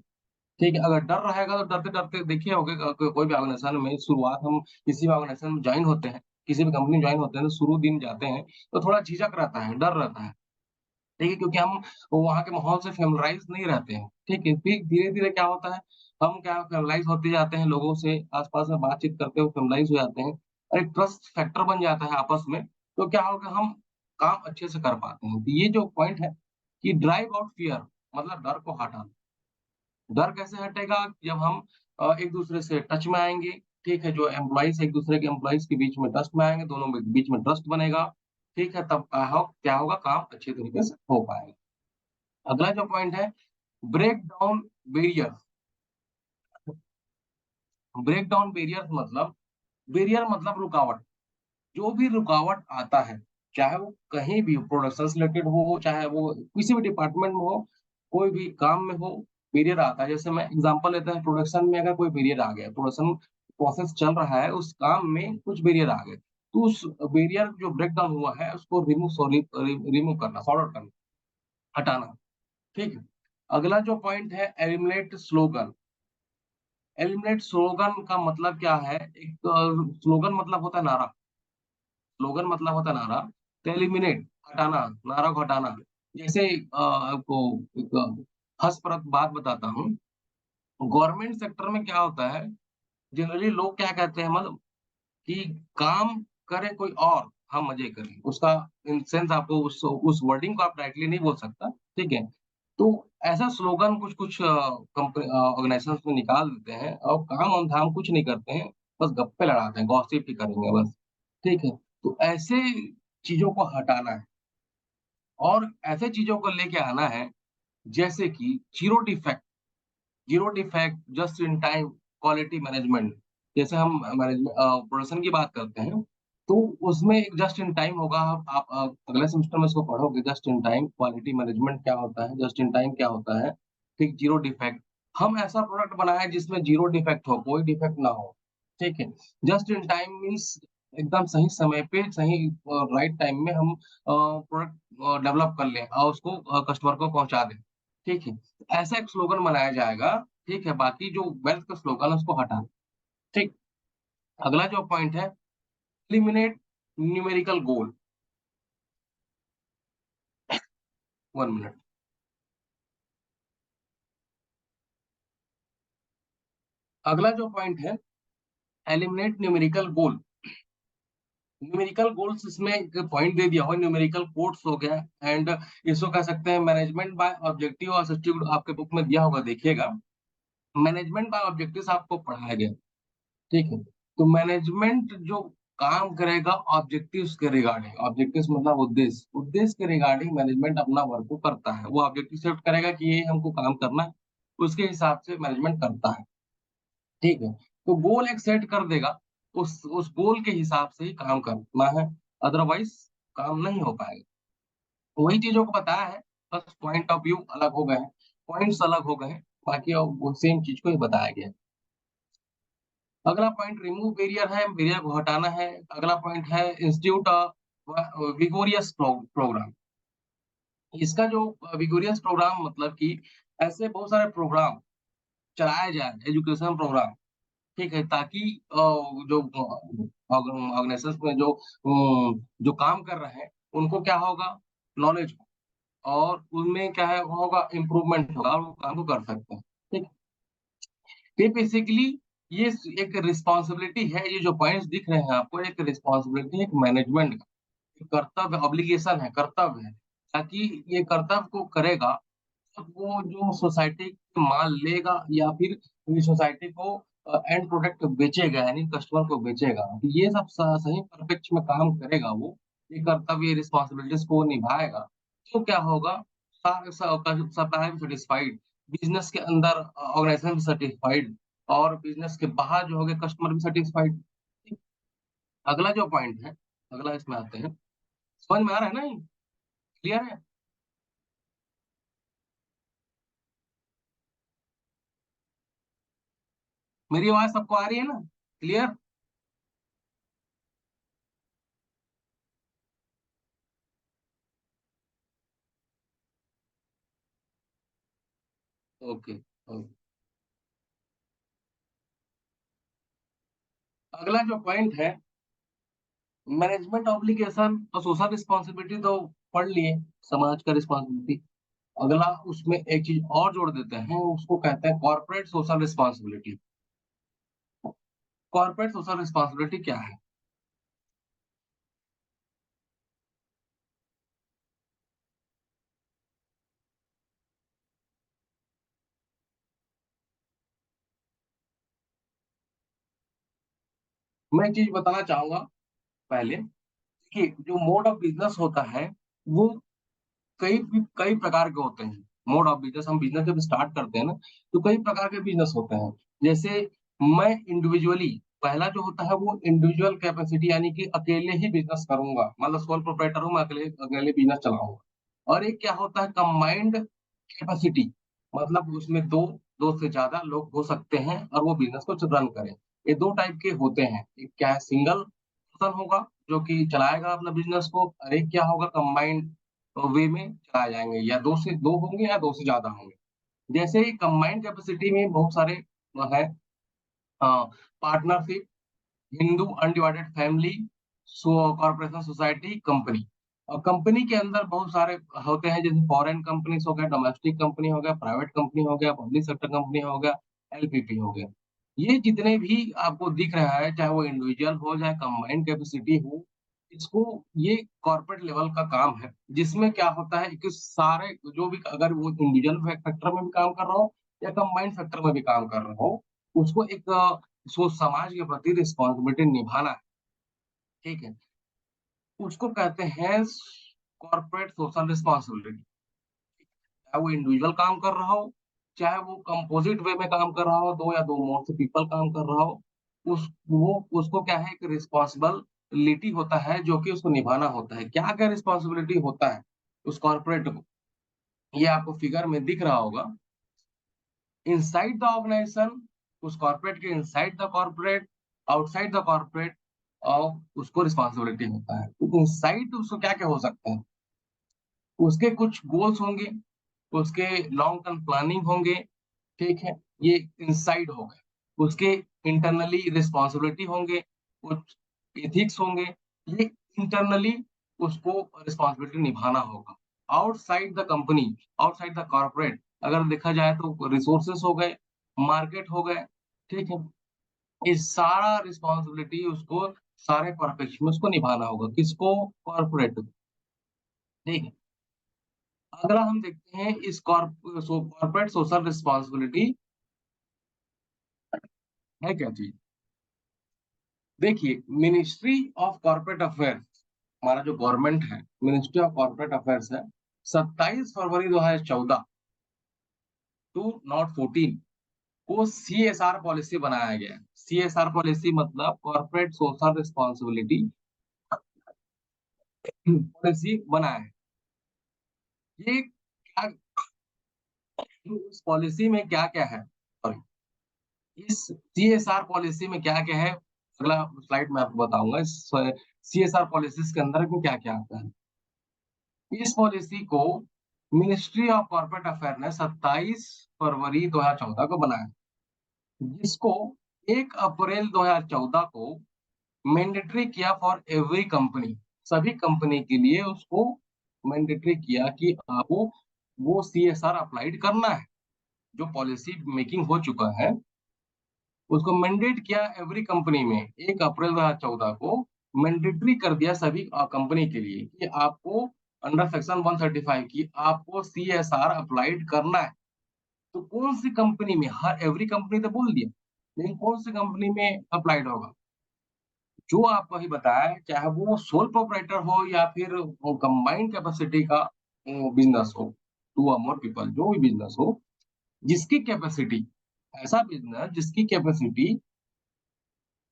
ठीक है, अगर डर रहेगा तो डरते डरते देखिए होगे कोई भी ऑर्गेनाइजेशन में शुरुआत, हम किसी भी ऑर्गेनाइजेशन में ज्वाइन होते हैं, किसी भी कंपनी ज्वाइन होते हैं तो शुरू दिन जाते हैं तो थोड़ा झिझक रहता है, डर रहता है। ठीक है, क्योंकि हम वहाँ के माहौल से फेमिलराइज नहीं रहते हैं। ठीक है, फिर धीरे धीरे क्या होता है, हम क्या फेमिलराइज होते जाते हैं, लोगों से आसपास में बातचीत करते हुए फेमिलराइज हो जाते हैं और एक ट्रस्ट फैक्टर बन जाता है आपस में। तो क्या होगा, हम काम अच्छे से कर पाते हैं। तो ये जो पॉइंट है कि ड्राइव आउट फियर, मतलब डर को हटाना। डर कैसे हटेगा? जब हम एक दूसरे से टच में आएंगे। ठीक है, जो एम्प्लॉइज एक दूसरे के एम्प्लॉइज के बीच में ट्रस्ट में आएंगे, दोनों के बीच में ट्रस्ट बनेगा। ठीक है, तब क्या होगा, काम अच्छे तरीके से हो पाएगा। अगला जो पॉइंट है, break down barrier. Break down barrier मतलब, बैरियर मतलब रुकावट। जो भी रुकावट आता है, चाहे वो कहीं भी प्रोडक्शन से रिलेटेड हो, चाहे वो किसी भी डिपार्टमेंट में हो, कोई भी काम में हो, बैरियर आता है। जैसे मैं एग्जांपल लेता है, प्रोडक्शन में अगर कोई बैरियर आ गया, प्रोडक्शन प्रोसेस चल रहा है, उस काम में कुछ बैरियर आ गए, तो उस बैरियर जो ब्रेक डाउन हुआ है उसको रिमूव करना, सॉर्ट आउट करना, हटाना। ठीक है। अगला जो पॉइंट है, एलिमिनेट स्लोगन। एलिमिनेट स्लोगन का मतलब क्या है? एक स्लोगन मतलब होता है नारा। स्लोगन मतलब होता है नारा। तो एलिमिनेट, हटाना, नारा को हटाना। जैसे आपको एक हंसप्रद बात बताता हूँ। गवर्नमेंट सेक्टर में क्या होता है, जनरली लोग क्या कहते हैं, मतलब कि काम करे कोई और, हम मजे करें, उसका इन सेंस आपको उस वर्डिंग को आप डायरेक्टली नहीं बोल सकता। ठीक है। तो ऐसा स्लोगन कुछ कुछ कंपनी ऑर्गेनाइजेशन में निकाल देते हैं और काम हम धाम कुछ नहीं करते हैं, बस गप्पे लड़ाते हैं, गॉसिप ही करेंगे बस। ठीक है। तो ऐसे चीजों को हटाना है और ऐसे चीजों को लेके आना है, जैसे कि zero defect. Zero defect, just in time, quality management. जैसे हम मैनेजमेंट प्रोडक्शन की बात करते हैं, तो उसमें एक जस्ट इन टाइम होगा। आप अगले सेमेस्टर में इसको पढ़ोगे, just in time quality management क्या होता है, जस्ट इन टाइम क्या होता है। ठीक, जीरो डिफेक्ट। हम ऐसा प्रोडक्ट बनाए जिसमें जीरो डिफेक्ट हो, कोई डिफेक्ट ना हो। ठीक है। जस्ट इन टाइम मीन्स एकदम सही समय पे, सही राइट टाइम में हम प्रोडक्ट डेवलप कर लें और उसको कस्टमर को पहुंचा दें। ठीक है। ऐसा एक स्लोगन बनाया जाएगा। ठीक है, बाकी जो वेल्थ का स्लोगन है उसको हटा। ठीक। अगला जो पॉइंट है, एलिमिनेट न्यूमेरिकल गोल। 1 मिनट। अगला जो पॉइंट है, एलिमिनेट न्यूमेरिकल गोल। न्यूमेरिकल गोल्स इसमें एक पॉइंट दे दिया हो, न्यूमेरिकल कोड्स हो गया, एंड इसको कह सकते हैं मैनेजमेंट बाय ऑब्जेक्टिव और सब्स्टिट्यूट, आपके बुक में दिया होगा देखिएगा। मैनेजमेंट बाय ऑब्जेक्टिव्स आपको पढ़ाया गया, ठीक है। तो मैनेजमेंट जो काम करेगा ऑब्जेक्टिव्स के रिगार्डिंग, ऑब्जेक्टिव्स मतलब उद्देश्य, उद्देश्य के रिगार्डिंग मैनेजमेंट अपना वर्क को करता है। वो ऑब्जेक्टिव सेट करेगा कि ये हमको काम करना है, उसके हिसाब से मैनेजमेंट करता है, ठीक है। तो गोल एक सेट कर देगा, उस गोल के हिसाब से ही काम करना है, अदरवाइज काम नहीं हो पाएगा। वही चीजों को बताया है, बस पॉइंट ऑफ व्यू अलग हो गए हैं, पॉइंट्स अलग हो गए हैं, बाकी वो सेम चीज को ही बताया गया है। अगला पॉइंट रिमूव बैरियर है, बैरियर को हटाना है। अगला पॉइंट है इंस्टीट्यूट विगोरियस प्रोग्राम। इसका जो विगोरियस प्रोग्राम मतलब कि ऐसे बहुत सारे प्रोग्राम चलाया जाए, एजुकेशन प्रोग्राम, ठीक है, ताकि जो ऑर्गेनाइजेशन में जो काम कर रहे हैं उनको क्या होगा, नॉलेज, और उनमें क्या है होगा, इम्प्रूवमेंट होगा और वो काम को कर सकते हैं, ठीक। ये बेसिकली ये एक रिस्पॉन्सिबिलिटी है, ये जो पॉइंट्स दिख रहे हैं आपको, एक रिस्पॉन्सिबिलिटी, एक मैनेजमेंट का कर्तव्य, ऑब्लिगेशन है, कर्तव्य है, ताकि ये कर्तव्य को करेगा तब वो जो सोसाइटी माल लेगा या फिर सोसाइटी को एंड प्रोडक्ट बेचेगा, यानी कस्टमर को बेचेगा, तो ये सब सही परिप्रेक्ष्य में काम करेगा वो, ये कर्तव्य रिस्पॉन्सिबिलिटीज को निभाएगा, तो क्या होगा, सप्लायर भी सेटिस्फाइड, बिजनेस के अंदर ऑर्गेनाइजेशन भी सेटिस्फाइड, और बिजनेस के बाहर जो हो गए कस्टमर भी सेटिस्फाइड। अगला जो पॉइंट है, अगला इसमें आते हैं, समझ में आ रहा है ना, ये क्लियर है? मेरी आवाज सबको आ रही है ना, क्लियर? Okay, okay. अगला जो पॉइंट है, मैनेजमेंट ऑब्लिगेशन और सोशल रिस्पॉन्सिबिलिटी तो पढ़ लिए, समाज का रिस्पॉन्सिबिलिटी। अगला उसमें एक चीज और जोड़ देते हैं, उसको कहते हैं corporate social responsibility. Corporate social responsibility क्या है? मैं एक चीज बताना चाहूंगा पहले, कि जो मोड ऑफ बिजनेस होता है वो कई प्रकार के होते हैं। मोड ऑफ बिजनेस, हम बिजनेस जब स्टार्ट करते हैं ना, तो कई प्रकार के बिजनेस होते हैं। जैसे मैं इंडिविजुअली, पहला जो होता है वो इंडिविजुअल कैपेसिटी, यानी कि अकेले ही बिजनेस करूंगा, मतलब सोल प्रोप्राइटर हूँ, मैं अकेले अकेले बिजनेस चलाऊंगा। और एक क्या होता है, कंबाइंड कैपेसिटी, मतलब उसमें दो दो से ज्यादा लोग हो सकते हैं और वो बिजनेस को रन करें। ये दो टाइप के होते हैं, एक क्या है, सिंगल पर्सन होगा जो कि चलाएगा अपना बिजनेस को, और एक क्या होगा, कंबाइंड वे में चलाए जाएंगे, या दो से दो होंगे या दो से ज्यादा होंगे। जैसे ही कंबाइंड कैपेसिटी में बहुत सारे है, partnership, Hindu undivided family, corporation, society, company. और कंपनी के अंदर बहुत सारे होते हैं, जैसे फॉरेन कंपनीज हो गया, डोमेस्टिक कंपनी हो गया, प्राइवेट कंपनी हो गया, पब्लिक सेक्टर कंपनी हो गया, एलपीपी हो गया। ये जितने भी आपको दिख रहा है, चाहे वो इंडिविजुअल हो चाहे कंबाइंड कैपेसिटी हो, इसको ये कॉर्पोरेट लेवल का काम है, जिसमें क्या होता है कि सारे जो भी, अगर वो इंडिविजुअल फैक्टर में भी काम कर रहा हो या कंबाइंड फैक्टर में भी काम कर रहा हो, उसको एक समाज के प्रति रिस्पॉन्सिबिलिटी निभाना है, ठीक है। उसको कहते हैं कॉर्पोरेट सोशल रिस्पॉन्सिबिलिटी। चाहे वो इंडिविजुअल काम कर रहा हो, चाहे वो कंपोजिट वे में काम कर रहा हो, दो या दो मोर से पीपल काम कर रहा हो, वो उसको क्या है, एक रिस्पॉन्सिबिलिटी होता है जो कि उसको निभाना होता है। क्या क्या रिस्पॉन्सिबिलिटी होता है उस कॉर्पोरेट को, ये आपको फिगर में दिख रहा होगा। इनसाइड द ऑर्गेनाइजेशन, उस कॉर्पोरेट के inside the corporate, outside the corporate, और उसको रिस्पॉन्सिबिलिटी होता है। तो इनसाइड उसको क्या क्या हो सकते हैं, उसके कुछ गोल्स होंगे, उसके लॉन्ग टर्म प्लानिंग होंगे, ठीक है, ये इनसाइड हो गए। उसके इंटरनली रिस्पॉन्सिबिलिटी होंगे, कुछ एथिक्स होंगे, ये इंटरनली उसको रिस्पॉन्सिबिलिटी निभाना होगा। Outside the company, outside the corporate, अगर देखा जाए तो रिसोर्सेस हो गए, मार्केट हो गए, ठीक है, ये सारा रिस्पॉन्सिबिलिटी उसको सारे परफेक्शन में उसको निभाना होगा। किसको? कॉर्पोरेट को। ठीक है। अगला हम देखते हैं इस कॉर्पोरेट सोशल रिस्पॉन्सिबिलिटी है क्या चीज। देखिए, मिनिस्ट्री ऑफ कॉर्पोरेट अफेयर्स, हमारा जो गवर्नमेंट है, मिनिस्ट्री ऑफ कॉर्पोरेट अफेयर्स है, 27 फरवरी 2014 टू नॉट 14 को सीएसआर पॉलिसी बनाया गया है। सीएसआर पॉलिसी मतलब कॉर्पोरेट सोशल रिस्पॉन्सिबिलिटी पॉलिसी बनाया है। ये क्या, उस पॉलिसी में क्या क्या है, सॉरी, इस सीएसआर पॉलिसी में क्या क्या है, अगला स्लाइड में आपको बताऊंगा। इस सीएसआर पॉलिसीज के अंदर में क्या क्या आता है। इस पॉलिसी को मिनिस्ट्री ऑफ कॉर्पोरेट अफेयर ने 27 फरवरी 2014 को बनाया, जिसको 1 अप्रैल 2014 को मैंडेटरी किया फॉर एवरी कंपनी। सभी कंपनी के लिए उसको मैंडेटरी किया कि आपको वो सीएसआर अप्लाइड करना है। जो पॉलिसी मेकिंग हो चुका है उसको मैंडेट किया एवरी कंपनी में 1 अप्रैल 2014 को मैंडेटरी कर दिया सभी कंपनी के लिए कि आपको अंडर सेक्शन 135 की आपको सीएसआर अप्लाइड करना है। तो कौन सी कंपनी में, हर एवरी कंपनी तो बोल दिया, लेकिन कौन सी कंपनी में अप्लाइड होगा? जो आपको अभी बताया, चाहे वो सोल प्रोप्राइटर हो या फिर कंबाइंड कैपेसिटी का बिजनेस हो, टू और मोर पीपल, जो भी बिजनेस हो, जिसकी कैपेसिटी, ऐसा बिजनेस जिसकी capacity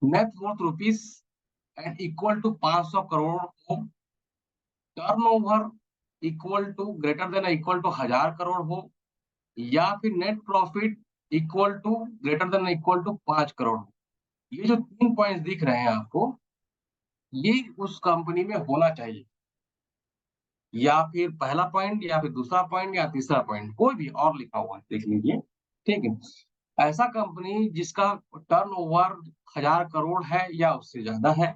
net worth rupees and equal to 500 crore हो, turnover equal to greater than equal to 1000 crore हो, या फिर net profit equal to greater than equal to 5 crore हो। ये जो 3 पॉइंट्स दिख रहे हैं आपको, ये उस कंपनी में होना चाहिए। या फिर पहला पॉइंट या फिर दूसरा पॉइंट या तीसरा पॉइंट, कोई भी और लिखा हुआ है, देख लीजिए। ठीक है। ऐसा कंपनी जिसका टर्नओवर 1000 करोड़ है या उससे ज्यादा है,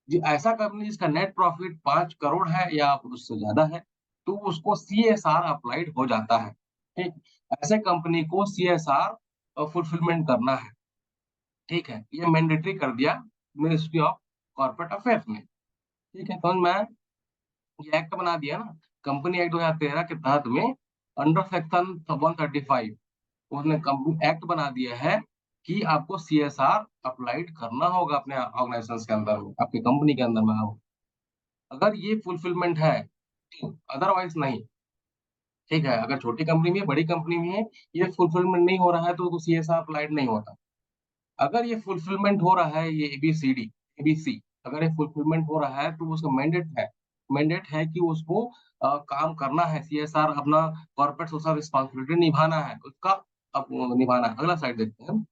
ऐसा कंपनी जिसका नेट प्रॉफिट 5 करोड़ है या उससे ज्यादा है, तो उसको सीएसआर अप्लाइड हो जाता है। ठीक। ऐसे कंपनी को सीएसआर फुलफिलमेंट करना है। ठीक है, ये मैंडेटरी कर दिया मिनिस्ट्री ऑफ कॉर्पोरेट अफेयर्स ने। ठीक है, समझ में आया? ये एक्ट बना दिया ना, कंपनी एक्ट 2013 के तहत में, अंडर सेक्शन 135 उसने कंपनी एक्ट बना दिया है कि आपको सीएसआर अप्लाइड करना होगा अपने ऑर्गेनाइजेशन के अंदर में, आपकी कंपनी के अंदर में आओ, अगर ये फुलफिलमेंट है, अदरवाइज नहीं। ठीक है, अगर छोटी कंपनी में, बड़ी कंपनी में है, ये फुलफिलमेंट नहीं हो रहा है तो सीएसआर अप्लाइड नहीं होता। अगर ये फुलफिलमेंट हो रहा है, ये एबीसीडी, एबीसी, अगर ये फुलफिलमेंट हो रहा है तो उसका मैंडेट है कि उसको काम करना है, सीएसआर अपना कॉर्पोरेट सोशल रिस्पांसिबिलिटी निभाना है उसका, अब निभाना है। अगला साइड देखते हैं।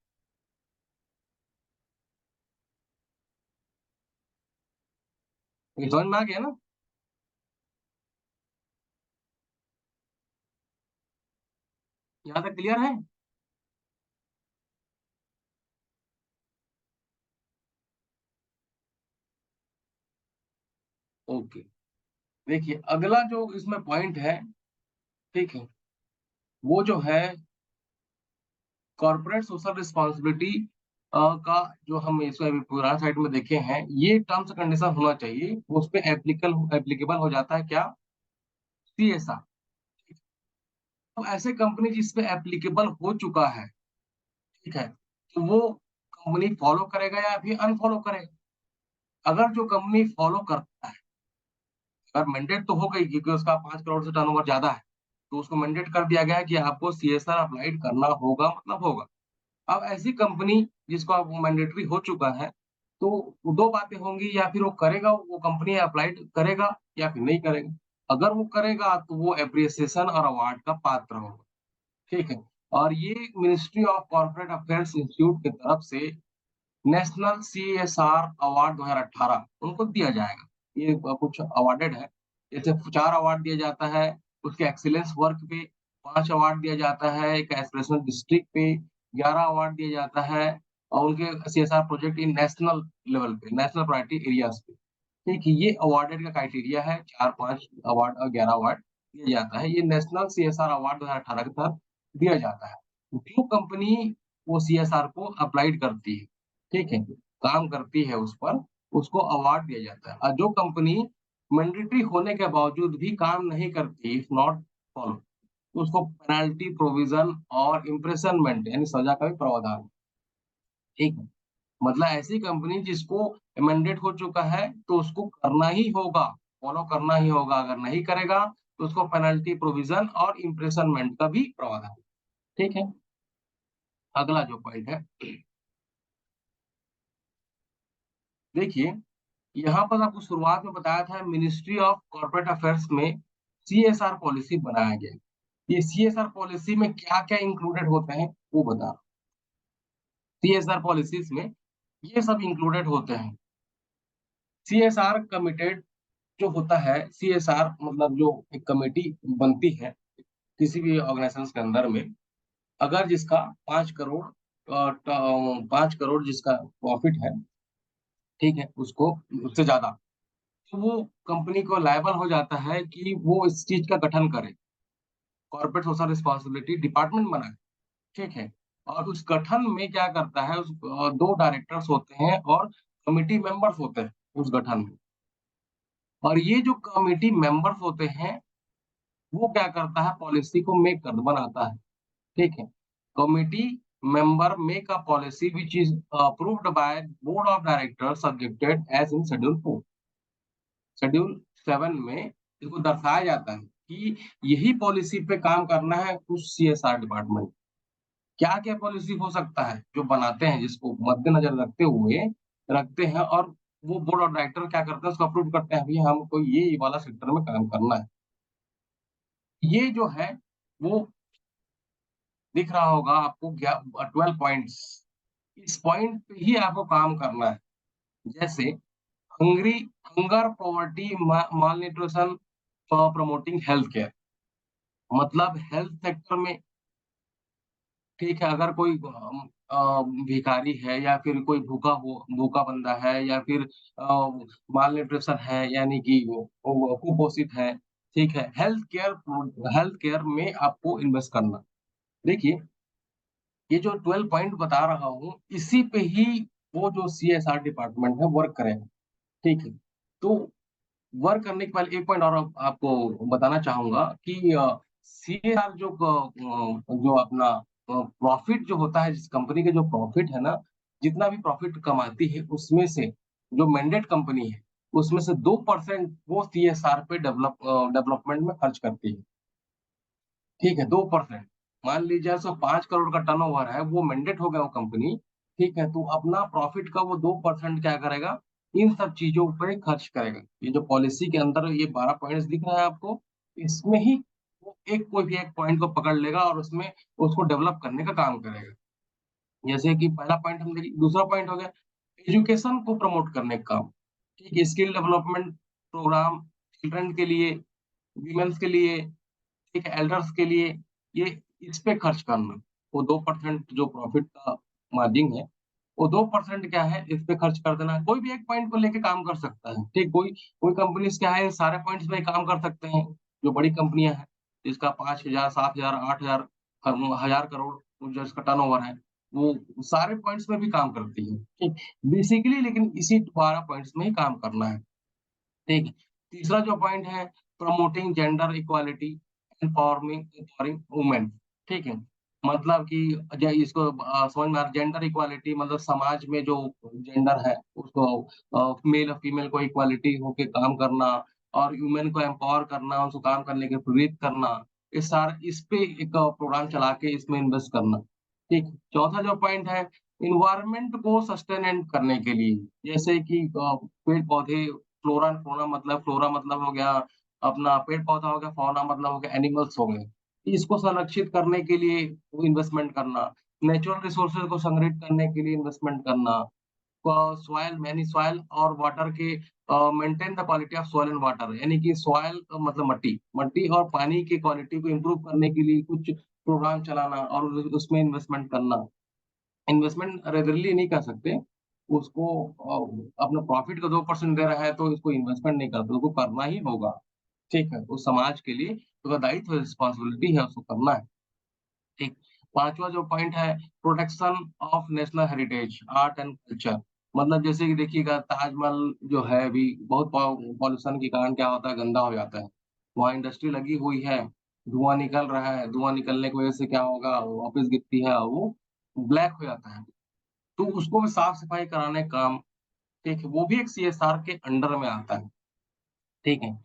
ये समझ में आ गया ना? यहाँ तक क्लियर है? ओके। देखिए, अगला जो इसमें पॉइंट है, ठीक है, वो जो है कॉर्पोरेट सोशल रिस्पांसिबिलिटी का, जो हम इसमें पुराना साइड में देखे हैं, ये टर्म्स कंडीशन होना चाहिए, उस पे एप्लीकेबल हो जाता है क्या? सीएसआर। तो ऐसे कंपनी जिस पे एप्लीकेबल हो चुका है, ठीक है, तो वो कंपनी फॉलो करेगा या फिर अनफॉलो करेगा। अगर जो कंपनी फॉलो करता है, अगर मैंडेट तो हो गई क्योंकि उसका 5 करोड़ से टर्नओवर ज्यादा है, तो उसको मैंडेट कर दिया गया है कि आपको सीएसआर अप्लाइड करना होगा, मतलब होगा। अब ऐसी कंपनी जिसको अब मैंडेटरी हो चुका है, तो दो बातें होंगी, या फिर वो करेगा, वो कंपनी अप्लाइड करेगा या फिर नहीं करेगा। अगर वो करेगा तो वो एप्रिसिएशन और अवार्ड का पात्र होगा। ठीक है। और ये ministry of corporate affairs institute की तरफ से नेशनल सीएसआर अवार्ड 2018 उनको दिया जाएगा। ये कुछ अवार्डेड है, जैसे 4 अवार्ड दिया जाता है उसके एक्सीलेंस वर्क पे, 5 अवार्ड दिया जाता है एक एस्पिरेशनल डिस्ट्रिक्ट पे, 11 अवार्ड दिया जाता है और उनके CSR project in national level पे, नेशनल प्रायोरिटी एरियाज पे। ठीक है, ये अवार्डेड का क्राइटेरिया है, 4, 5 अवार्ड और 11 अवार्ड दिया जाता है। ये नेशनल सीएसआर अवार्ड 2018 के तहत दिया जाता है। जो कंपनी वो सीएसआर को अप्लाइड करती है, ठीक है, काम करती है उस पर, उसको अवार्ड दिया जाता है। और जो कंपनी मैंडेटरी होने के बावजूद भी काम नहीं करती, इफ नॉट फॉलो, तो उसको पेनल्टी प्रोविजन और इम्प्रिजनमेंट यानी सजा का भी प्रावधान है। ठीक है, मतलब ऐसी कंपनी जिसको मैंडेट हो चुका है तो उसको करना ही होगा, फॉलो करना ही होगा। अगर नहीं करेगा तो उसको पेनल्टी प्रोविजन और इम्प्रिजनमेंट का भी प्रावधान है। ठीक है, अगला जो पॉइंट है, देखिए यहाँ पर आपको शुरुआत में बताया था, मिनिस्ट्री ऑफ कॉर्पोरेट अफेयर्स में सीएसआर पॉलिसी बनाया गया। ये सीएसआर पॉलिसी में क्या-क्या इंक्लूडेड होते हैं वो बता। सीएसआर पॉलिसीज में ये सब इंक्लूडेड होते हैं। सीएसआर कमिटेड जो होता है, सीएसआर मतलब जो एक कमेटी बनती है किसी भी ऑर्गेनाइजेशन के अंदर में, अगर जिसका 5 करोड़ 5 करोड़ जिसका प्रॉफिट है, ठीक है, उसको उससे ज़्यादा, तो वो कंपनी को लायबल हो जाता है कि वो इस चीज़ का गठन करे, कॉर्पोरेट सोशल रिस्पांसिबिलिटी डिपार्टमेंट बनाए, ठीक है? और उस गठन में क्या करता है, 2 डायरेक्टर्स होते हैं और कमिटी मेंबर्स होते हैं उस गठन में। और ये जो कमिटी मेंबर्स होते हैं, वो क्या करता है, पॉलिसी को मेक कर बनाता है, ठीक है? Committee member make a policy which is approved by board of directors subjected as in schedule 4। Schedule 7 में इसको दर्शाया जाता है कि यही पॉलिसी पे काम करना है उस सीएसआर डिपार्टमेंट। क्या-क्या पॉलिसी हो सकता है जो बनाते हैं, जिसको मद्देनजर रखते हैं, और वो बोर्ड ऑफ डायरेक्टर क्या करते हैं, उसको अप्रूव करते हैं, भई हमको ये वाला सेक्टर में काम करना है। ये जो है वो दिख रहा होगा आपको 12 पॉइंट्स। इस पॉइंट पे ही आपको काम करना है। जैसे Hungary hunger, poverty, malnutrition for promoting health care, मतलब हेल्थ सेक्टर में, ठीक है, अगर कोई भिखारी है या फिर कोई भूखा बंदा है या फिर माल न्यूट्रिशन है, यानी कि वो कुपोषित है, ठीक है, हेल्थ केयर में आपको इन्वेस्ट करना। देखिए, ये जो 12 पॉइंट बता रहा हूँ, इसी पे ही वो जो सीएसआर डिपार्टमेंट है वर्क करेगा, ठीक है। तो वर्क करने के पहले एक पॉइंट और आपको बताना चाहूँगा कि सीएआर जो अपना प्रॉफ़िट जो होता है, जिस कंपनी के जो प्रॉफ़िट है ना, जितना भी प्रॉफ़िट कमाती है, उसमें से जो मैंडेट कंपनी है, उसमें से 2% वो सीएसआर पे डेवलपमेंट में खर्च करती है। ठीक है, 2%। मान लीजिए 5 करोड़ का टर्नओवर है, वो मैंडेट हो गया वो कंपनी, ठीक है? तो अपना प्रॉफिट का वो 2% क्या करेगा, इन सब चीज़ों पे खर्च करेगा। ये जो पॉलिसी के अंदर ये 12 पॉइंट्स दिख रहा है आपको, इसमें ही वो कोई भी एक पॉइंट को पकड़ लेगा और उसमें उसको डेवलप करने का काम करेगा। जैसे कि पहला पॉइंट हम देखिए, दूसरा पॉइंट हो गया एजुकेशन को प्रमोट करने का काम, ठीक है? स्किल डेवलपमेंट प्रोग्राम चिल्ड्रन के लिए, वुमेन्स के लिए, ठीक है, एल्डर्स के लिए, ये इस पे खर्च करना। वो 2% जो प्रॉफिट का मार्जिन है, वो 2% क्या है, इस पे खर्च कर देना। कोई भी एक पॉइंट को लेके काम कर सकता है, ठीक? कोई कोई कंपनीज़ क्या है, इन सारे पॉइंट्स पे काम कर सकते हैं, जो बड़ी कंपनियाँ हैं, जिसका 5,000, 7,000, 8,000 हज़ार करोड़ जो इसका टर्नओवर है, वो सारे पॉइंट्स में भी काम करती है, ठीक? बेसिकली लेकिन इसी 12 पॉइंट्स में ही काम करना है। ठीक है। तीसरा जो पॉइंट है, promoting gender equality, empowering women, ठीक है? मतलब कि इसको समझ में आ रहा है, जेंडर इक्वालिटी मतलब समाज में जो जेंडर है उसको मेल और फीमेल को इक्वालिटी होके काम करना, और वुमेन को एम्पावर करना, उसको काम करने के लिए प्रेरित करना। इस पे एक प्रोग्राम चला के इसमें इन्वेस्ट करना। ठीक। चौथा जो पॉइंट है, एनवायरनमेंट को सस्टेनेंट करने के लिए, जैसे कि पेड़-पौधे, फ्लोरा मतलब हो गया अपना पेड़-पौधा हो गया, फौना मतलब हो गया एनिमल्स हो गए। इसको संरक्षित करने के लिए वो इन्वेस्टमेंट करना, नेचुरल रिसोर्सेज को संग्रहित करने के लिए इन्वेस्टमेंट करना, सॉइल और वाटर के maintain the quality of soil and water, यानी कि सॉइल मतलब मट्टी और पानी की क्वालिटी को इम्प्रूव करने के लिए कुछ प्रोग्राम चलाना और उसमें इन्वेस्टमेंट करना। इन्वेस्टमेंट रेगुलरली नहीं कर सकते। उसको अपना प्रॉफिट का 2% दे रहा है तो इसको इन्वेस्टमेंट नहीं करते, उसको करना ही होगा। ठीक है? उस समाज के लिए उसका दायित्व है, रिस्पॉन्सिबिलिटी है, उसको करना है। ठीक। पांचवा जो पॉइंट है, protection of national heritage art and culture. मतलब जैसे कि देखिएगा ताजमहल जो है अभी बहुत पॉल्यूशन के कारण क्या होता है, गंदा हो जाता है। वहाँ इंडस्ट्री लगी हुई है, धुआं निकल रहा है, धुआं निकलने की वजह से क्या होगा, वापस गिरती है, वो ब्लैक हो जाता है। तो उसको भी साफ सफाई कराने का काम, ठीक है, वो भी एक सीएसआर के अंडर में आता है। ठीक है,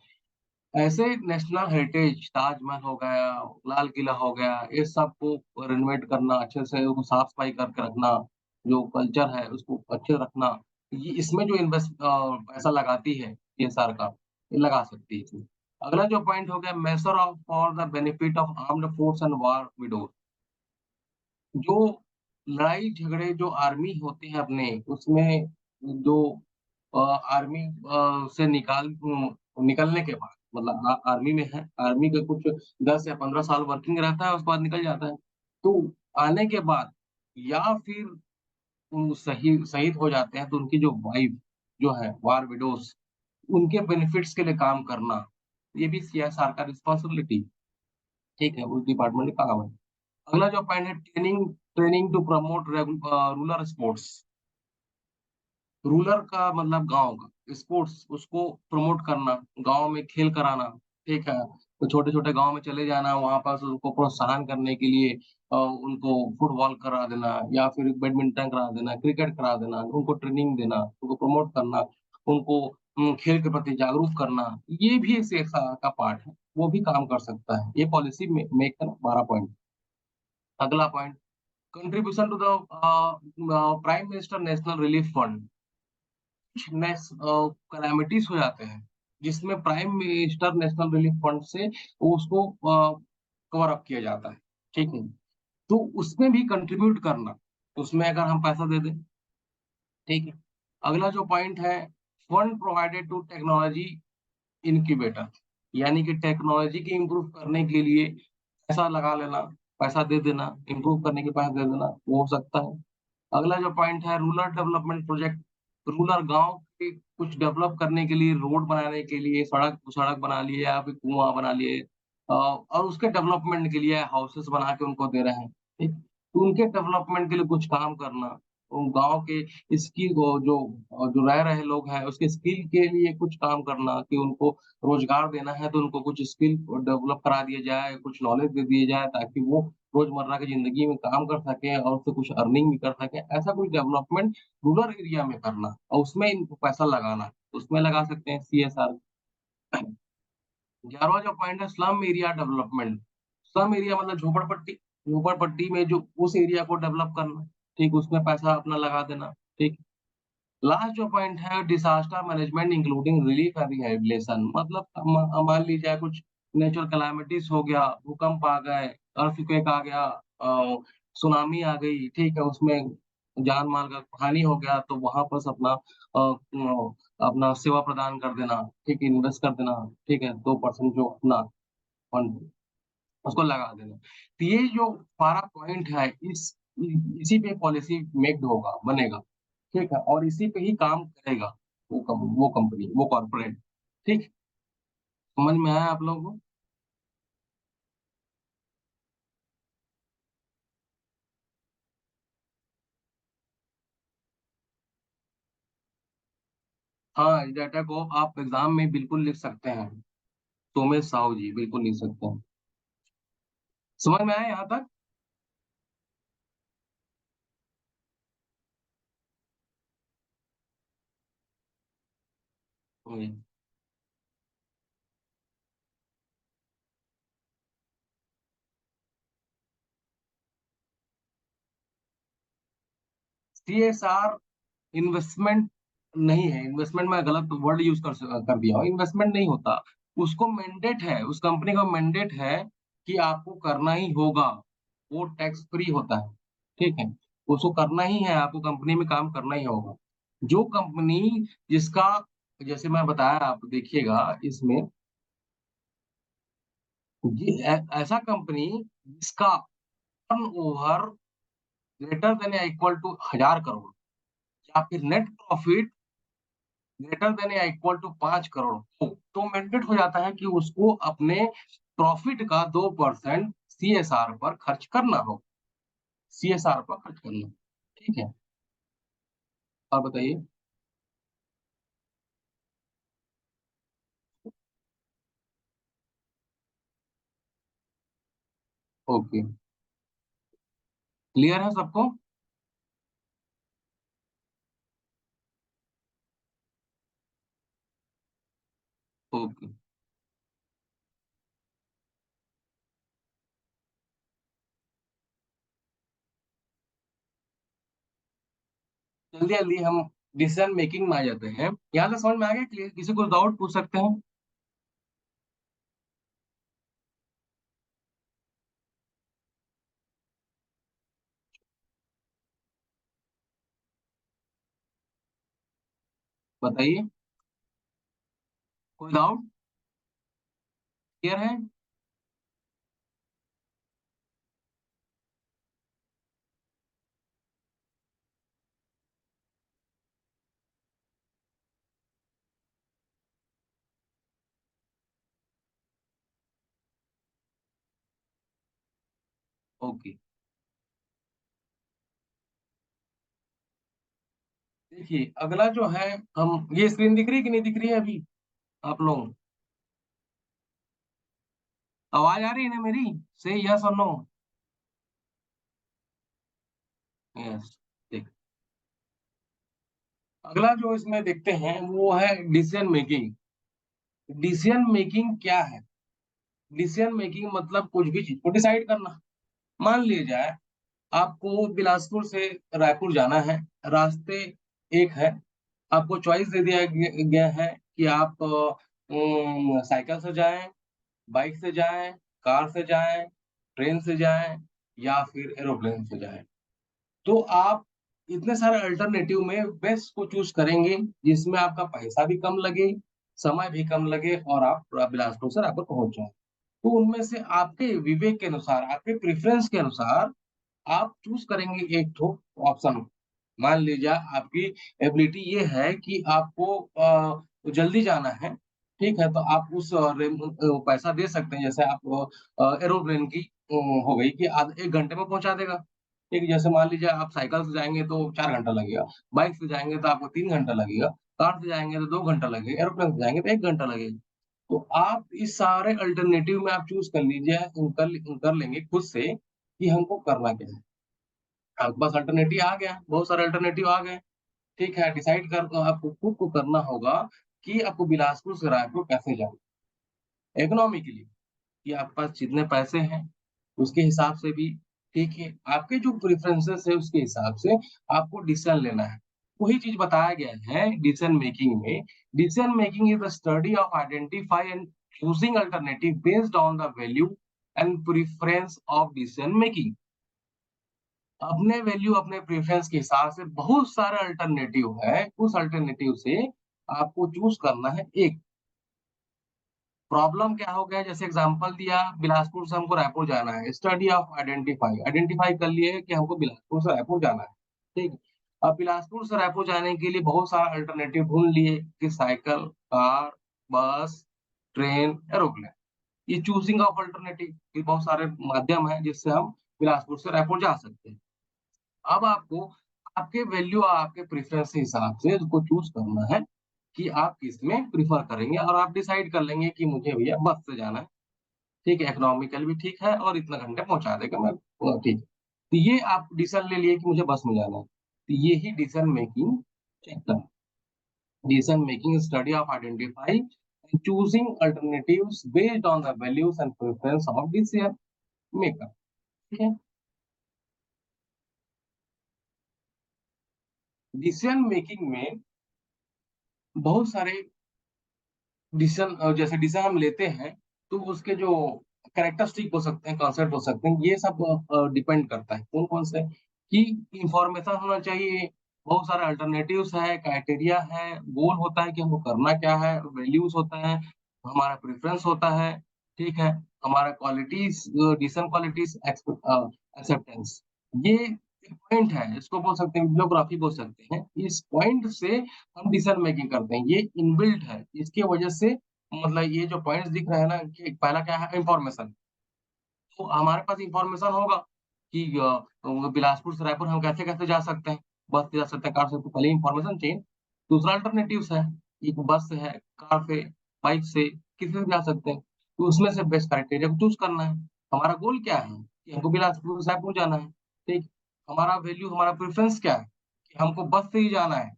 ऐसे नेशनल हेरिटेज ताजमहल हो गया, लाल किला हो गया, ये सब को रेनोवेट करना, अच्छे से उसको साफ-सफाई करके रखना, जो कल्चर है उसको अच्छे से रखना, ये इसमें जो पैसा लगाती है सीएसआर का, ये लगा सकती है इसमें। अगला जो पॉइंट हो गया, measure of for the benefit of armed force and war widows. जो लड़ाई झगड़े जो आर्मी होते हैं अपने, उसमें जो आर्मी से निकलने के बाद, मतलब आर्मी में है, आर्मी का कुछ 10 या 15 साल वर्किंग रहता है, उसके बाद निकल जाता है। तो आने के बाद या फिर शहीद हो जाते हैं, तो उनकी जो वाइफ जो है, वार विडोज, उनके बेनिफिट्स के लिए काम करना, ये भी सीएसआर का रिस्पॉन्सिबिलिटी, ठीक है, उस डिपार्टमेंट में काम है। अगला जो पॉइंट है, training training to promote rural sports. Rural का मतलब गाँव का स्पोर्ट्स, उसको प्रमोट करना, गाँव में खेल कराना, ठीक है? तो छोटे-छोटे गाँव में चले जाना, वहाँ पास उनको प्रोत्साहन करने के लिए उनको फुटबॉल करा देना या फिर बैडमिंटन करा देना, क्रिकेट करा देना, उनको ट्रेनिंग देना, उनको प्रमोट करना, उनको खेल के प्रति जागरूक करना, ये भी एक शिक्षा का पार्ट है, वो भी काम कर सकता है। ये पॉलिसी में मेक है ना 12 पॉइंट। अगला point, contribution to the prime minister national relief fund. Calamities हो जाते हैं, जिसमें prime minister national relief fund से उसको कवर अप किया जाता है, ठीक है? तो उसमें भी कंट्रीब्यूट करना, उसमें अगर हम पैसा दे दें, ठीक है? अगला जो पॉइंट है, fund provided to technology incubator, यानी कि टेक्नोलॉजी की इम्प्रूव करने के लिए पैसा लगा लेना, पैसा दे देना, इम्प्रूव करने के पैसा दे देना, वो हो सकता है। अगला जो पॉइंट है, रूरल डेवलपमेंट प्रोजेक्ट, रूरल गाँव के कुछ डेवलप करने के लिए, रोड बनाने के लिए, सड़क सड़क बना लिए या फिर कुआँ बना लिए, और उसके डेवलपमेंट के लिए हाउसेस बना के उनको दे रहे हैं, ठीक? तो उनके डेवलपमेंट के लिए कुछ काम करना, उन गाँव के स्किल को जो रह रहे लोग हैं, उसके स्किल के लिए कुछ काम करना, कि उनको रोज़गार देना है, तो उनको कुछ स्किल डेवलप करा दिया जाए, कुछ नॉलेज दे दिए जाए, ताकि वो रोज़मर्रा की ज़िंदगी में काम कर सकें और उससे कुछ अर्निंग भी कर सकें। ऐसा कुछ डेवलपमेंट रूरल एरिया में करना और उसमें इनको पैसा लगाना, उसमें लगा सकते हैं सीएसआर। 11वां जो पॉइंट है, slum area development. Slum area मतलब झोपड़पट्टी, झोपड़पट्टी में जो उस एरिया को डेवलप करना, ठीक? उसमें पैसा अपना लगा देना, ठीक? लास्ट जो पॉइंट है, disaster management including relief and rehabilitation. मतलब मान लीजिए कुछ नेचुरल कैलामिटीज हो गया, भूकंप आ गए, अर्थक्वेक आ गया, सुनामी आ गई, ठीक है, उसमें जान माल का हानि हो गया, तो वहां पर अपना अपना सेवा प्रदान कर देना, ठीक है, इन्वेस्ट कर देना, ठीक है, 2% जो अपना फंड उसको लगा देना। तो ये जो 12 पॉइंट है, इसी पे पॉलिसी मेक्ड होगा, बनेगा, ठीक है? और इसी पे ही काम करेगा वो कंपनी, वो कॉर्पोरेट, ठीक? समझ में आया आप लोगों को? हाँ, इस डाटा को आप एग्ज़ाम में बिल्कुल लिख सकते हैं। सोमेश साहू जी, बिल्कुल लिख सकते हैं। समझ में आया यहाँ तक? हुँ। सीएसआर इन्वेस्टमेंट नहीं है, इन्वेस्टमेंट मैं गलत वर्ड यूज़ कर दिया हूँ, इन्वेस्टमेंट नहीं होता। उसको मैंडेट है, उस कंपनी का मैंडेट है कि आपको करना ही होगा, वो टैक्स फ्री होता है, ठीक है? उसको करना ही है, आपको कंपनी में काम करना ही होगा। जो कंपनी जिसका, जैसे मैं बताया, आप देखिएगा इसमें, ये ऐसा कंपनी जिसका टर्नओवर ग्रेटर देन या इक्वल टू 1000 करोड़ या फिर नेट प्रॉफिट ग्रेटर देन या इक्वल टू 5 करोड़ हो, तो मैंडेट हो जाता है कि उसको अपने प्रॉफिट का 2% सीएसआर पर खर्च करना हो। CSR पर खर्च करना। ठीक है, और बताइए। ओके, क्लियर है सबको? ओके, जल्दी जल्दी हम डिसीजन मेकिंग में आ जाते हैं। यहाँ से समझ में आ गया क्लियर? किसी को डाउट पूछ सकते हैं? बताइए, कोई डाउट? क्लियर है? ओके, देखिए अगला जो है, हम ये स्क्रीन दिख रही है कि नहीं दिख रही है अभी आप लोग? आवाज आ रही है ना मेरी? से यस और नो? यस। ठीक, अगला जो इसमें देखते हैं वो है डिसीजन मेकिंग। डिसीजन मेकिंग क्या है? डिसीजन मेकिंग मतलब कुछ भी चीज को डिसाइड करना। मान लिया जाए आपको बिलासपुर से रायपुर जाना है, रास्ते एक है, आपको चॉइस दे दिया गया है कि आप साइकिल से जाएं, बाइक से जाएं, कार से जाएं, ट्रेन से जाएं या फिर एरोप्लेन से जाएं। तो आप इतने सारे अल्टरनेटिव में बेस्ट को चूज करेंगे जिसमें आपका पैसा भी कम लगे, समय भी कम लगे और आप बिलासपुर से रायपुर पहुंच जाएं। तो उनमें से आपके विवेक के अनुसार, आपके प्रेफरेंस के अनुसार आप चूज करेंगे एक ठो ऑप्शन। मान लीजिए आपकी एबिलिटी ये है कि आपको जल्दी जाना है, ठीक है, तो आप उस पैसा दे सकते हैं। जैसे आप एरोप्लेन की हो गई कि आध 1 घंटे में पहुँचा देगा। ठीक है, जैसे मान लीजिए आप साइकिल से जाएँगे तो 4 घंटा लगेगा, बाइक से जाएँगे तो आपको 3 घंटा लगेगा, कार से जाएँगे तो 2 घंटा लगेगा, एरोप्लेन से जाएँगे तो 1 घंटा लगेगा। तो आप इस सारे अल्टरनेटिव में आप चूज़ कर लीजिए, कर लेंगे खुद से कि हमको करना क्या है। आपके पास अल्टरनेटिव आ गया, बहुत सारे अल्टरनेटिव आ गए, ठीक है, डिसाइड कर आपको खुद को करना होगा कि आपको बिलासपुर से रायपुर कैसे जाना है। इकोनॉमिकली कि आपके पास जितने पैसे हैं, उसके हिसाब से भी, ठीक है, आपके जो प्रेफ़रेंसेस है उसके हिसाब से आपको डिसीज़न लेना है। वही चीज़ बताया गया है डिसीज़न मेकिंग में। Decision making is the study of identify and choosing alternative based on the value and preference of decision making. अपने वैल्यू, अपने प्रेफ़रेंस के हिसाब से बहुत सारे अल्टरनेटिव है, उस अल्टरनेटिव से आपको चूज़ करना है एक। प्रॉब्लम क्या हो गया, जैसे एग्जांपल दिया, बिलासपुर से हमको रायपुर जाना है, स्टडी ऑफ आइडेंटिफाई, आइडेंटिफाई कर लिए कि हमको बिलासपुर से रायपुर जाना है, ठीक है। अब बिलासपुर से रायपुर जाने के लिए बहुत सारा अल्टरनेटिव ढूँढ लिए कि साइकिल, कार, बस, ट्रेन, एरोप्लेन। ये चूज़िंग ऑफ अल्टरनेटिव, ये बहुत सारे माध्यम हैं जिससे हम बिलासपुर से रायपुर जा सकते हैं। अब आपको आपके वैल्यू और आपके प्रेफ़रेंस के हिसाब से उसको चूज़ करना है कि आप किसमें प्रेफ़र करेंगे और आप डिसाइड कर लेंगे कि मुझे भैया बस से जाना है, ठीक है, इकोनॉमिकल भी ठीक है और इतना घंटे पहुँचा देगा मैं ठीक है। तो ये आप डिसीज़न ले लिए कि मुझे बस में जाना है। तो ये ही डिसीज़न मेकिंग कहता है। Decision making study of identify and choosing alternatives based on the values and preference of decision maker, ठीक है। डिसीज़न मेकिंग में बहुत सारे जैसे डिसीज़न हम लेते हैं, तो उसके जो कैरेक्टरिस्टिक हो सकते हैं, कॉन्सेप्ट हो सकते हैं, ये सब डिपेंड करता है। कौन-कौन से? कि इन्फॉर्मेशन होना चाहिए, बहुत सारे अल्टरनेटिव्स हैं, क्राइटेरिया है, गोल होता है कि हमको करना क्या है, वैल्यूज़ होता है, हमारा प्रेफ़रेंस होता है, ठीक है? हमारा क्वालिटीज़ डिसीज़न क्वालिटीज़ एक्सेप्टेंस। ये एक पॉइंट है, इसको बोल सकते हैं बिब्लियोग्राफी बोल सकते हैं। इस पॉइंट से हम डिसीजन मेकिंग करते हैं, ये इनबिल्ट है। इसकी वजह से मतलब ये जो पॉइंट्स दिख रहे हैं ना कि पहला क्या है इन्फॉर्मेशन। तो हमारे पास इन्फॉर्मेशन होगा, कि बिलासपुर से रायपुर हम कैसे-कैसे जा सकते हैं, बस से जा सकते हैं, कार से, तो पहले इन्फॉर्मेशन चाहिए। दूसरा अल्टरनेटिव्स है, एक बस से है, कार से, बाइक से, किसी से भी जा सकते हैं। तो उसमें से बेस्ट क्राइटेरिया को चूज़ करना है। हमारा गोल क्या है कि हमको बिलासपुर से रायपुर जाना है, ठीक? हमारा वैल्यू, हमारा प्रेफ़रेंस क्या है कि हमको बस से ही जाना है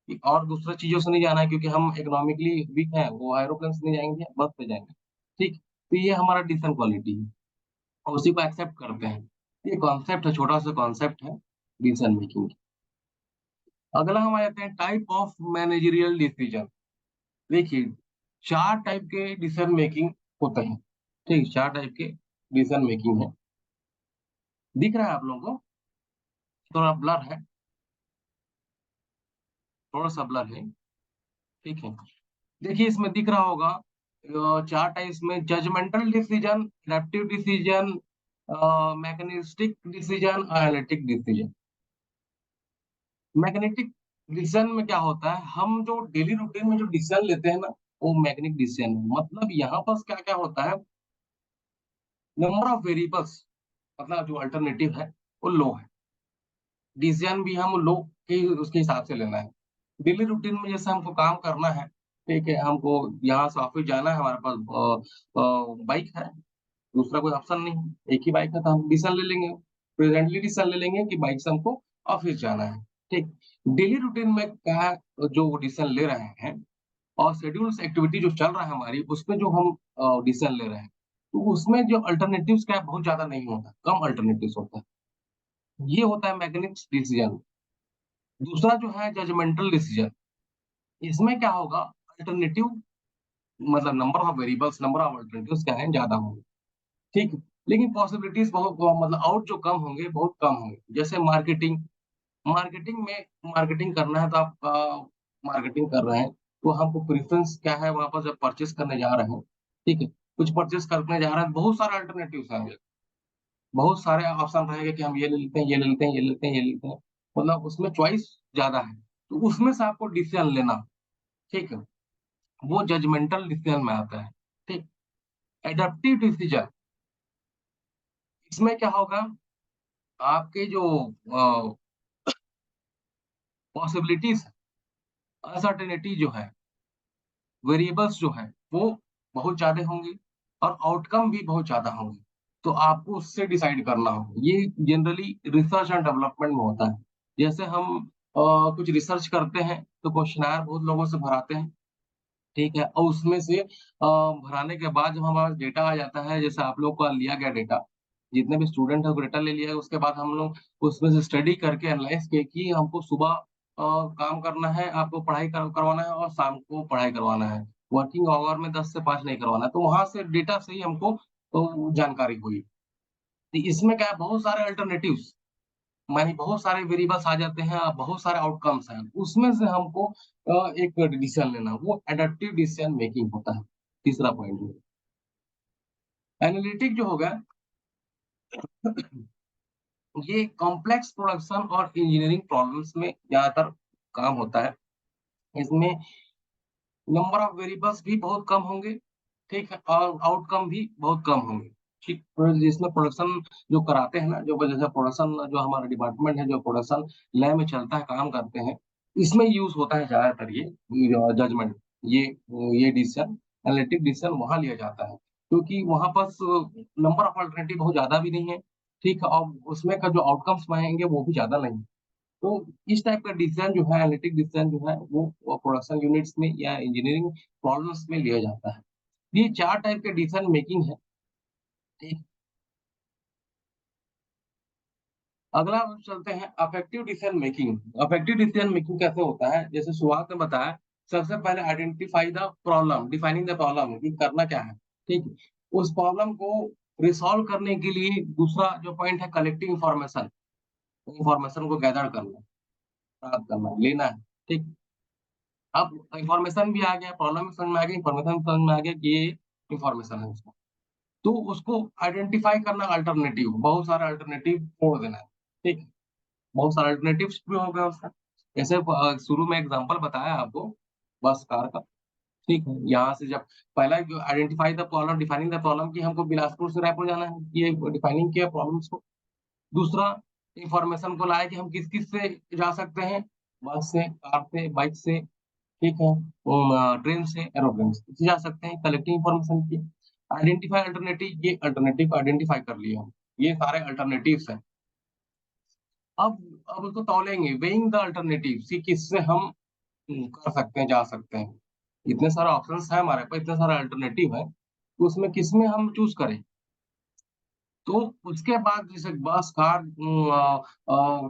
कि और दूसरा चीज़ों से नहीं जाना है, क्योंकि हम इकोनॉमिकली वीक हैं, वो एरोप्लेन से नहीं जाएँगे, बस से जाएँगे, ठीक? तो ये हमारा डिसीज़न क्वालिटी है। और उसी को एक्सेप्ट करते हैं। ये कॉन्सेप्ट है, छोटा-सा कॉन्सेप्ट है डिसीज़न मेकिंग। अगला हम आ जाते हैं टाइप ऑफ मैनेजरियल डिसीज़न। देखिए, 4 टाइप के डिसीज़न मेकिंग होते हैं, ठीक? 4 टाइप के डिसीज़न मेकिंग है। दिख रहा है आप लोगों को? थोड़ा ब्लर है, थोड़ा-सा ब्लर है, ठीक है? देखिए, इसमें दिख रहा होगा 4 टाइप्स में judgemental decision, adaptive decision, mechanistic decision, analytic decision. Magnetic decision में क्या होता है, हम जो डेली रूटीन में जो डिसीजन लेते हैं ना, वो मैग्नेटिक डिसीजन है। मतलब यहाँ पर क्या-क्या होता है, नंबर ऑफ वेरिएबल्स, मतलब जो अल्टरनेटिव है, वो लो है। डिसीजन भी हम लो के उसके हिसाब से लेना है। डेली रूटीन में जैसे हमको काम करना है, ठीक है, हमको यहाँ से ऑफिस जाना है, हमारे पास बाइक है, दूसरा कोई ऑप्शन नहीं है, एक ही बाइक है, तो हम डिसीजन ले लेंगे। प्रेजेंटली डिसीजन ले लेंगे कि बाइक से हमको ऑफिस जाना है, ठीक। डेली रूटीन में क्या है, जो डिसीजन ले रहे हैं और शेड्यूल्स एक्टिविटी जो चल रहा है हमारी, उसमें जो हम डिसीजन ले रहे हैं, तो उसमें जो अल्टरनेटिव्स क्या है, बहुत ज़्यादा नहीं होता, कम अल्टरनेटिव्स होता है। ये होता है मैकेनिक्स डिसीजन। दूसरा जो है जजमेंटल डिसीजन, इसमें क्या होगा, अल्टरनेटिव, मतलब number of variables, number of alternatives क्या है, ज़्यादा होंगे, ठीक है। लेकिन पॉसिबिलिटीज़ बहुत मतलब आउट जो कम होंगे, बहुत कम होंगे। जैसे मार्केटिंग, मार्केटिंग में मार्केटिंग करना है, तो आप मार्केटिंग कर रहे हैं, तो हमको प्रेफ़रेंस क्या है, वहाँ पर जब परचेज़ करने जा रहे हैं, ठीक है? कुछ परचेज़ करने जा रहे हैं, बहुत सारे अल्टरनेटिव्स आएँगे, बहुत सारे ऑप्शन रहेंगे कि हम ये ले लेते हैं, ये ले लेते हैं, ये ले लेते हैं, ये ले लेते हैं, मतलब उसमें चॉइस ज़्यादा है। तो उसमें से आपको डिसीज़न लेना, ठीक है? वो जजमेंटल डिसीज़न में आता है, ठीक? एडप्टिव डिसीज़न, इसमें क्या होगा, आपके जो अ, पॉसिबिलिटीज़, अनसर्टेनिटी जो है, वेरिएबल्स जो हैं, वो बहुत ज़्यादा होंगे और आउटकम भी बहुत ज़्यादा होंगे। तो आपको उससे डिसाइड करना होगा। ये जनरली रिसर्च एंड डेवलपमेंट में होता है। जैसे हम कुछ रिसर्च करते हैं, तो क्वेश्चनेयर बहुत लोगों से भराते हैं, ठीक है? और उसमें से भराने के बाद जब हमारे पास डेटा आ जाता है, जैसे आप लोग का लिया गया डेटा, जितने भी स्टूडेंट हैं, वो डेटा ले लिया है, उसके बाद हम लोग उसमें से स्टडी करके एनालाइज़ किए कि हमको सुबह काम करना है, आपको पढ़ाई करवाना है और शाम को पढ़ाई करवाना है। वर्किंग आवर में 10 से 5 नहीं करवाना है, तो वहाँ से डेटा से ही हमको जानकारी हुई। तो इसमें क्या है, बहुत सारे अल्टरनेटिव्स, माने बहुत सारे वेरिएबल्स आ जाते हैं और बहुत सारे आउटकम्स हैं। उसमें से हमको एक डिसीजन लेना, वो एडप्टिव डिसीजन मेकिंग होता है। तीसरा पॉइंट ये। एनालिटिक जो होगा, ये कॉम्प्लेक्स प्रोडक्शन और इंजीनियरिंग प्रॉब्लम्स में ज़्यादातर काम होता है। इसमें नंबर ऑफ वेरिएबल्स भी बहुत कम होंगे, ठीक है? और आउटकम भी बहुत कम होंगे, ठीक? तो जिसमें प्रोडक्शन जो कराते हैं ना, जो जैसे प्रोडक्शन जो हमारा डिपार्टमेंट है, जो प्रोडक्शन लैब में चलता है, काम करते हैं, इसमें यूज़ होता है ज़्यादातर ये जजमेंट, ये ये डिसीज़न, एनालिटिक डिसीज़न वहाँ लिया जाता है। क्योंकि वहाँ पास नंबर ऑफ अल्टरनेटिव बहुत ज़्यादा भी नहीं है, ठीक है? और उसमें का जो आउटकम्स आएँगे वो भी ज़्यादा नहीं। तो इस टाइप का डिसीजन जो है, एनालिटिक डिसीजन जो है, वो प्रोडक्शन यूनिट्स में या इंजीनियरिंग प्रॉब्लम्स में लिया जाता है। ये 4 टाइप के डिसीजन मेकिंग है, ठीक। अगला हम चलते हैं affective decision making. Affective decision making कैसे होता है? जैसे शुरुआत में बताया, सबसे पहले identify the problem, defining the problem कि करना क्या है, ठीक है? उस प्रॉब्लम को रिसॉल्व करने के लिए दूसरा जो पॉइंट है, कलेक्टिंग इन्फॉर्मेशन, इन्फॉर्मेशन को गैदर करना, प्राप्त करना, लेना है, ठीक? अब इन्फॉर्मेशन भी आ गया, प्रॉब्लम भी समझ में आ गई, इन्फॉर्मेशन भी समझ में आ गया कि ये इन्फॉर्मेशन है उसका। तो उसको आइडेंटिफ़ाई करना, अल्टरनेटिव, बहुत सारे अल्टरनेटिव छोड़ देना है, ठीक है? बहुत सारे अल्टरनेटिव्स भी हो गया उसका। जैसे शुरू में एग्ज़ाम्पल बताया आपको बस कार का, ठीक है? यहाँ से जब पहला जो identify the problem, defining the problem कि हमको बिलासपुर से रायपुर जाना है, ये डिफाइनिंग किया प्रॉब्लम्स को। दूसरा इंफॉर्मेशन को लाए कि हम किस-किस से जा सकते हैं, बस से, कार से, बाइक से, ठीक है, ट्रेन से, एरोप्लेन से जा सकते हैं, कलेक्टिंग इंफॉर्मेशन की। आइडेंटिफाई अल्टरनेटिव, ये अल्टरनेटिव आइडेंटिफाई कर लिए हम, ये सारे अल्टरनेटिव्स हैं। अब उसको तौलेंगे, वेइंग द अल्टरनेटिव, सी किससे हम कर सकते हैं, जा सकते हैं। इतने सारे ऑप्शंस हैं हमारे पास, इतने सारे अल्टरनेटिव हैं, तो उसमें किसमें हम चूज़ करें? तो उसके बाद जैसे बस, कार,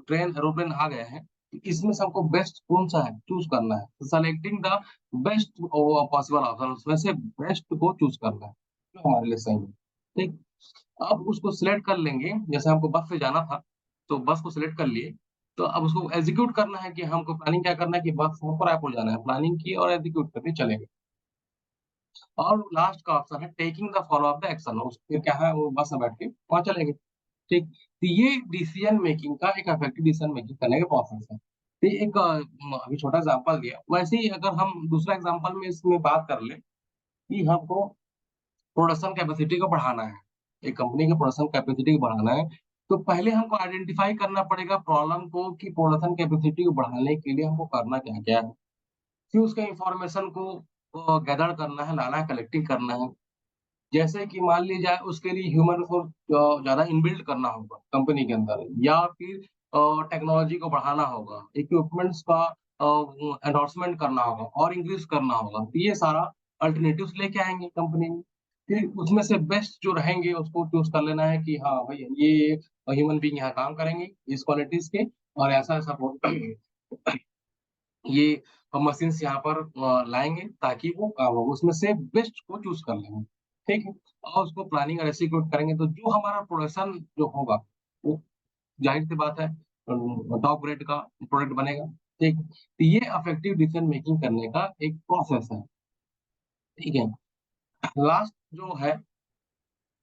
ट्रेन, एरोप्लेन आ गए हैं, तो इसमें से हमको बेस्ट कौन-सा है, चूज़ करना है। तो selecting the best possible option, उसमें से बेस्ट को चूज़ करना है, जो हमारे लिए सही है, ठीक? अब उसको सिलेक्ट कर लेंगे, जैसे हमको बस से जाना था, तो बस को सिलेक्ट कर लिए, तो अब उसको एग्ज़ीक्यूट करना है कि हमको प्लानिंग क्या करना है कि बस हमको रायपुर जाना है, प्लानिंग की और एग्ज़ीक्यूट करके चले गए। और लास्ट का ऑप्शन है taking the follow up the action, उस फिर क्या है वो बस में बैठ के वहाँ चले गए। ठीक, तो ये डिसीजन मेकिंग का एक इफेक्टिव डिसीजन मेकिंग करने का प्रोसेस है। तो ये एक अभी छोटा एग्जांपल दिया, वैसे ही अगर हम दूसरा एग्जांपल में इसमें बात कर लें कि हमको प्रोडक्शन कैपेसिटी को बढ़ाना है, एक कंपनी की प्रोडक्शन कैपेसिटी को बढ़ाना है, तो पहले हमको आइडेंटिफाई करना पड़ेगा प्रॉब्लम को कि प्रोडक्शन कैपेसिटी को बढ़ाने के लिए हमको करना क्या-क्या है। फिर उसके इंफॉर्मेशन को गैदर करना है, लाना है, कलेक्टिंग करना है। जैसे कि मान ली जाए उसके लिए ह्यूमन रिसोर्स ज़्यादा इनबिल्ड करना होगा कंपनी के अंदर, या फिर टेक्नोलॉजी को बढ़ाना होगा, इक्विपमेंट्स का एंडोर्समेंट करना होगा और इंक्रीज़ करना होगा। तो ये सारा अल्टरनेटिव्स लेके आएँगे कंपनी में। फिर उसमें से बेस्ट जो रहेंगे उसको चूज़ कर लेना है कि हाँ भाई ये ह्यूमन बीइंग यहाँ काम करेंगे इस क्वालिटीज़ के, और ऐसा-ऐसा ये मशीन्स यहाँ पर लाएँगे ताकि वो काम हो, उसमें से बेस्ट को चूज़ कर लेंगे, ठीक है? और उसको प्लानिंग और एग्ज़ीक्यूट करेंगे तो जो हमारा प्रोडक्शन जो होगा, वो ज़ाहिर-सी बात है टॉप ग्रेड का प्रोडक्ट बनेगा, ठीक? तो ये इफेक्टिव डिसीज़न मेकिंग करने का एक प्रोसेस है, ठीक है? लास्ट जो है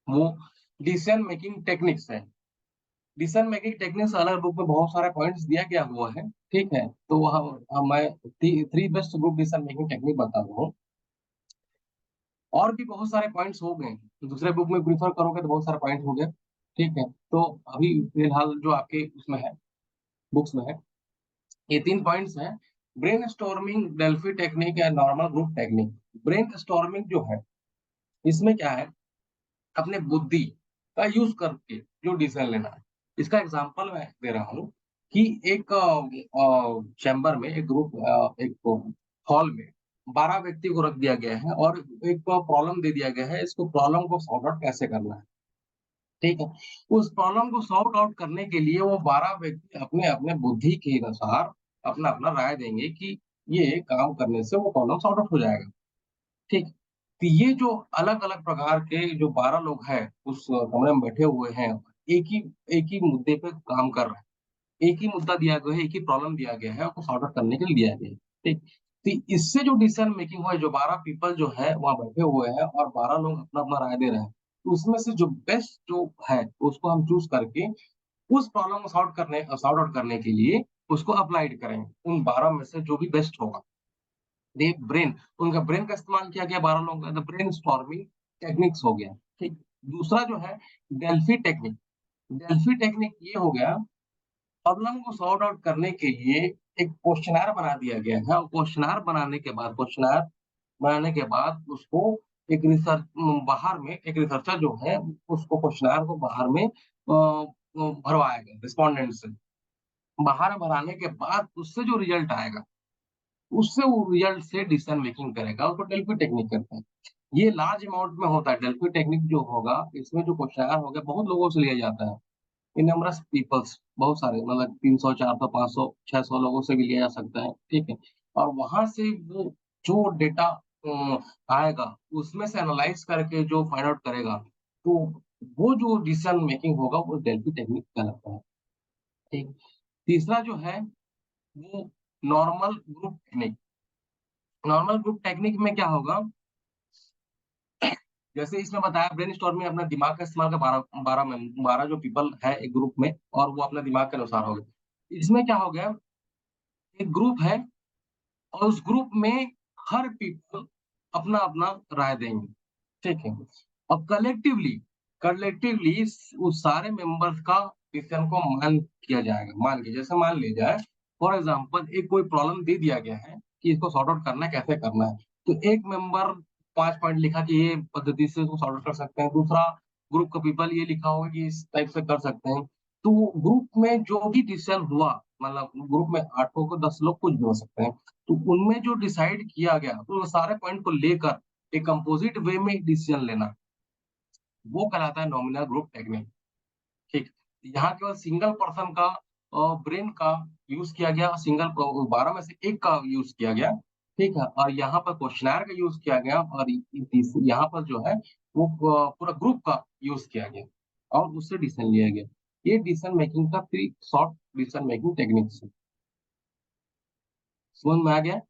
वो डिसीज़न मेकिंग टेक्निक्स है। डिसीज़न मेकिंग टेक्निक्स अलग बुक में बहुत सारे पॉइंट्स दिया गया हुआ है, ठीक है? तो मैं 3 best group decision making technique बता रहा हूँ। और भी बहुत सारे पॉइंट्स हो गए, तो दूसरे बुक में प्रेफ़र करोगे तो बहुत सारे पॉइंट हो गए, ठीक है? तो अभी फ़िलहाल जो आपके उसमें है, बुक्स में है, ये 3 पॉइंट्स हैं, ब्रेनस्टॉर्मिंग, डेल्फी टेक्निक या नॉर्मल ग्रुप टेक्निक। ब्रेनस्टॉर्मिंग जो है, इसमें क्या है, अपने बुद्धि का यूज़ करके जो डिसीज़न लेना है। इसका एग्ज़ाम्पल मैं दे रहा हूँ कि एक चैम्बर में एक ग्रुप एक हॉल में 12 व्यक्ति को रख दिया गया है और एक प्रॉब्लम दे दिया गया है, इसको प्रॉब्लम को सॉर्ट आउट कैसे करना है, ठीक है? उस प्रॉब्लम को सॉर्ट आउट करने के लिए वो 12 व्यक्ति अपने-अपने बुद्धि के अनुसार अपना-अपना राय देंगे कि ये काम करने से वो प्रॉब्लम सॉर्ट आउट हो जाएगा। ठीक। तो ये जो अलग-अलग प्रकार के जो 12 लोग हैं, उस कमरे में बैठे हुए हैं, एक ही एक ही मुद्दे पे काम कर रहे हैं। एक ही मुद्दा दिया गया है, एक ही प्रॉब्लम दिया गया है, उसको सॉर्ट आउट करने के लिए दिया गया है। ठीक। तो इससे जो डिसीजन मेकिंग हुआ है, जो 12 पीपल जो है वहाँ बैठे हुए हैं और 12 लोग अपना-अपना राय दे रहे हैं। तो उसमें से जो बेस्ट जो है, उसको हम चूज़ करके उस प्रॉब्लम को सॉर्ट आउट करने के लिए उसको अप्लाइड करेंगे। उन 12 में से जो भी बेस्ट होगा। दे ब्रेन उनका ब्रेन का इस्तेमाल किया गया 12 लोगों का, द ब्रेनस्टॉर्मिंग टेक्निक्स हो गया, ठीक। दूसरा जो है डेल्फी टेक्निक। डेल्फी टेक्निक ये हो गया, प्रॉब्लम को सॉर्ट आउट करने के लिए एक क्वेश्चनर बना दिया गया है और क्वेश्चनर बनाने के बाद उसको एक बाहर में एक रिसर्चर जो है उसको क्वेश्चनर को बाहर में भरवाया गया रिस्पोंडेंट से। बाहर में भराने के बाद उससे जो रिजल्ट आएगा उससे वो रिजल्ट से डिसीजन मेकिंग करेगा, उसको डेल्फी टेक्निक कहते हैं। ये लार्ज अमाउंट में होता है, डेल्फी टेक्निक जो होगा, इसमें जो क्वेश्चनर होगा बहुत लोगों से लिया जाता है। इन नंबरस पीपल्स बहुत सारे मतलब 300, 400, 500, 600 लोगों से भी लिया जा सकता है, ठीक है? और वहाँ से वो जो डेटा आएगा, उसमें से एनालाइज़ करके जो फाइंड आउट करेगा, तो वो जो डिसीजन मेकिंग होगा, वो डेल्फी टेक्निक कहलाता है, ठीक? तीसरा जो है, वो normal group technique. Normal group technique में क्या होगा, जैसे इसमें बताया ब्रेनस्टॉर्मिंग अपना दिमाग का इस्तेमाल कर 12 जो पीपल है एक ग्रुप में और वो अपने दिमाग के अनुसार हो गए। इसमें क्या हो गया, एक ग्रुप है और उस ग्रुप में हर पीपल अपना-अपना राय देंगे, ठीक है? अब कलेक्टिवली कलेक्टिवली उस सारे मेंबर्स का डिसीजन को मान के जैसे मान लिया जाए, फॉर एग्जांपल एक कोई प्रॉब्लम दे दिया गया है कि इसको सॉर्ट आउट करना है, कैसे करना है। तो एक मेंबर 5 पॉइंट लिखा कि ये पद्धति से इसको सॉर्ट आउट कर सकते हैं, दूसरा ग्रुप का पीपल ये लिखा होगा कि इस टाइप से कर सकते हैं। तो ग्रुप में जो भी डिसीजन हुआ, मतलब ग्रुप में 8 लोग को 10 लोग कुछ भी हो सकते हैं, तो उनमें जो डिसाइड किया गया तो वो सारे पॉइंट को लेकर एक कंपोजिट वे में डिसीजन लेना, वो कहलाता है नॉमिनल ग्रुप टेक्निक। ठीक, यहाँ केवल सिंगल पर्सन का ब्रेन का यूज किया गया, सिंगल 12 में से एक का यूज किया गया। ठीक है, और यहाँ पर क्वेश्चनर का यूज किया गया, और यहाँ पर जो है वो पूरा ग्रुप का यूज किया गया और उससे डिसीजन लिया गया। ये डिसीजन मेकिंग का 3 शॉर्ट डिसीजन मेकिंग टेक्निक्स है। समझ में आ गया?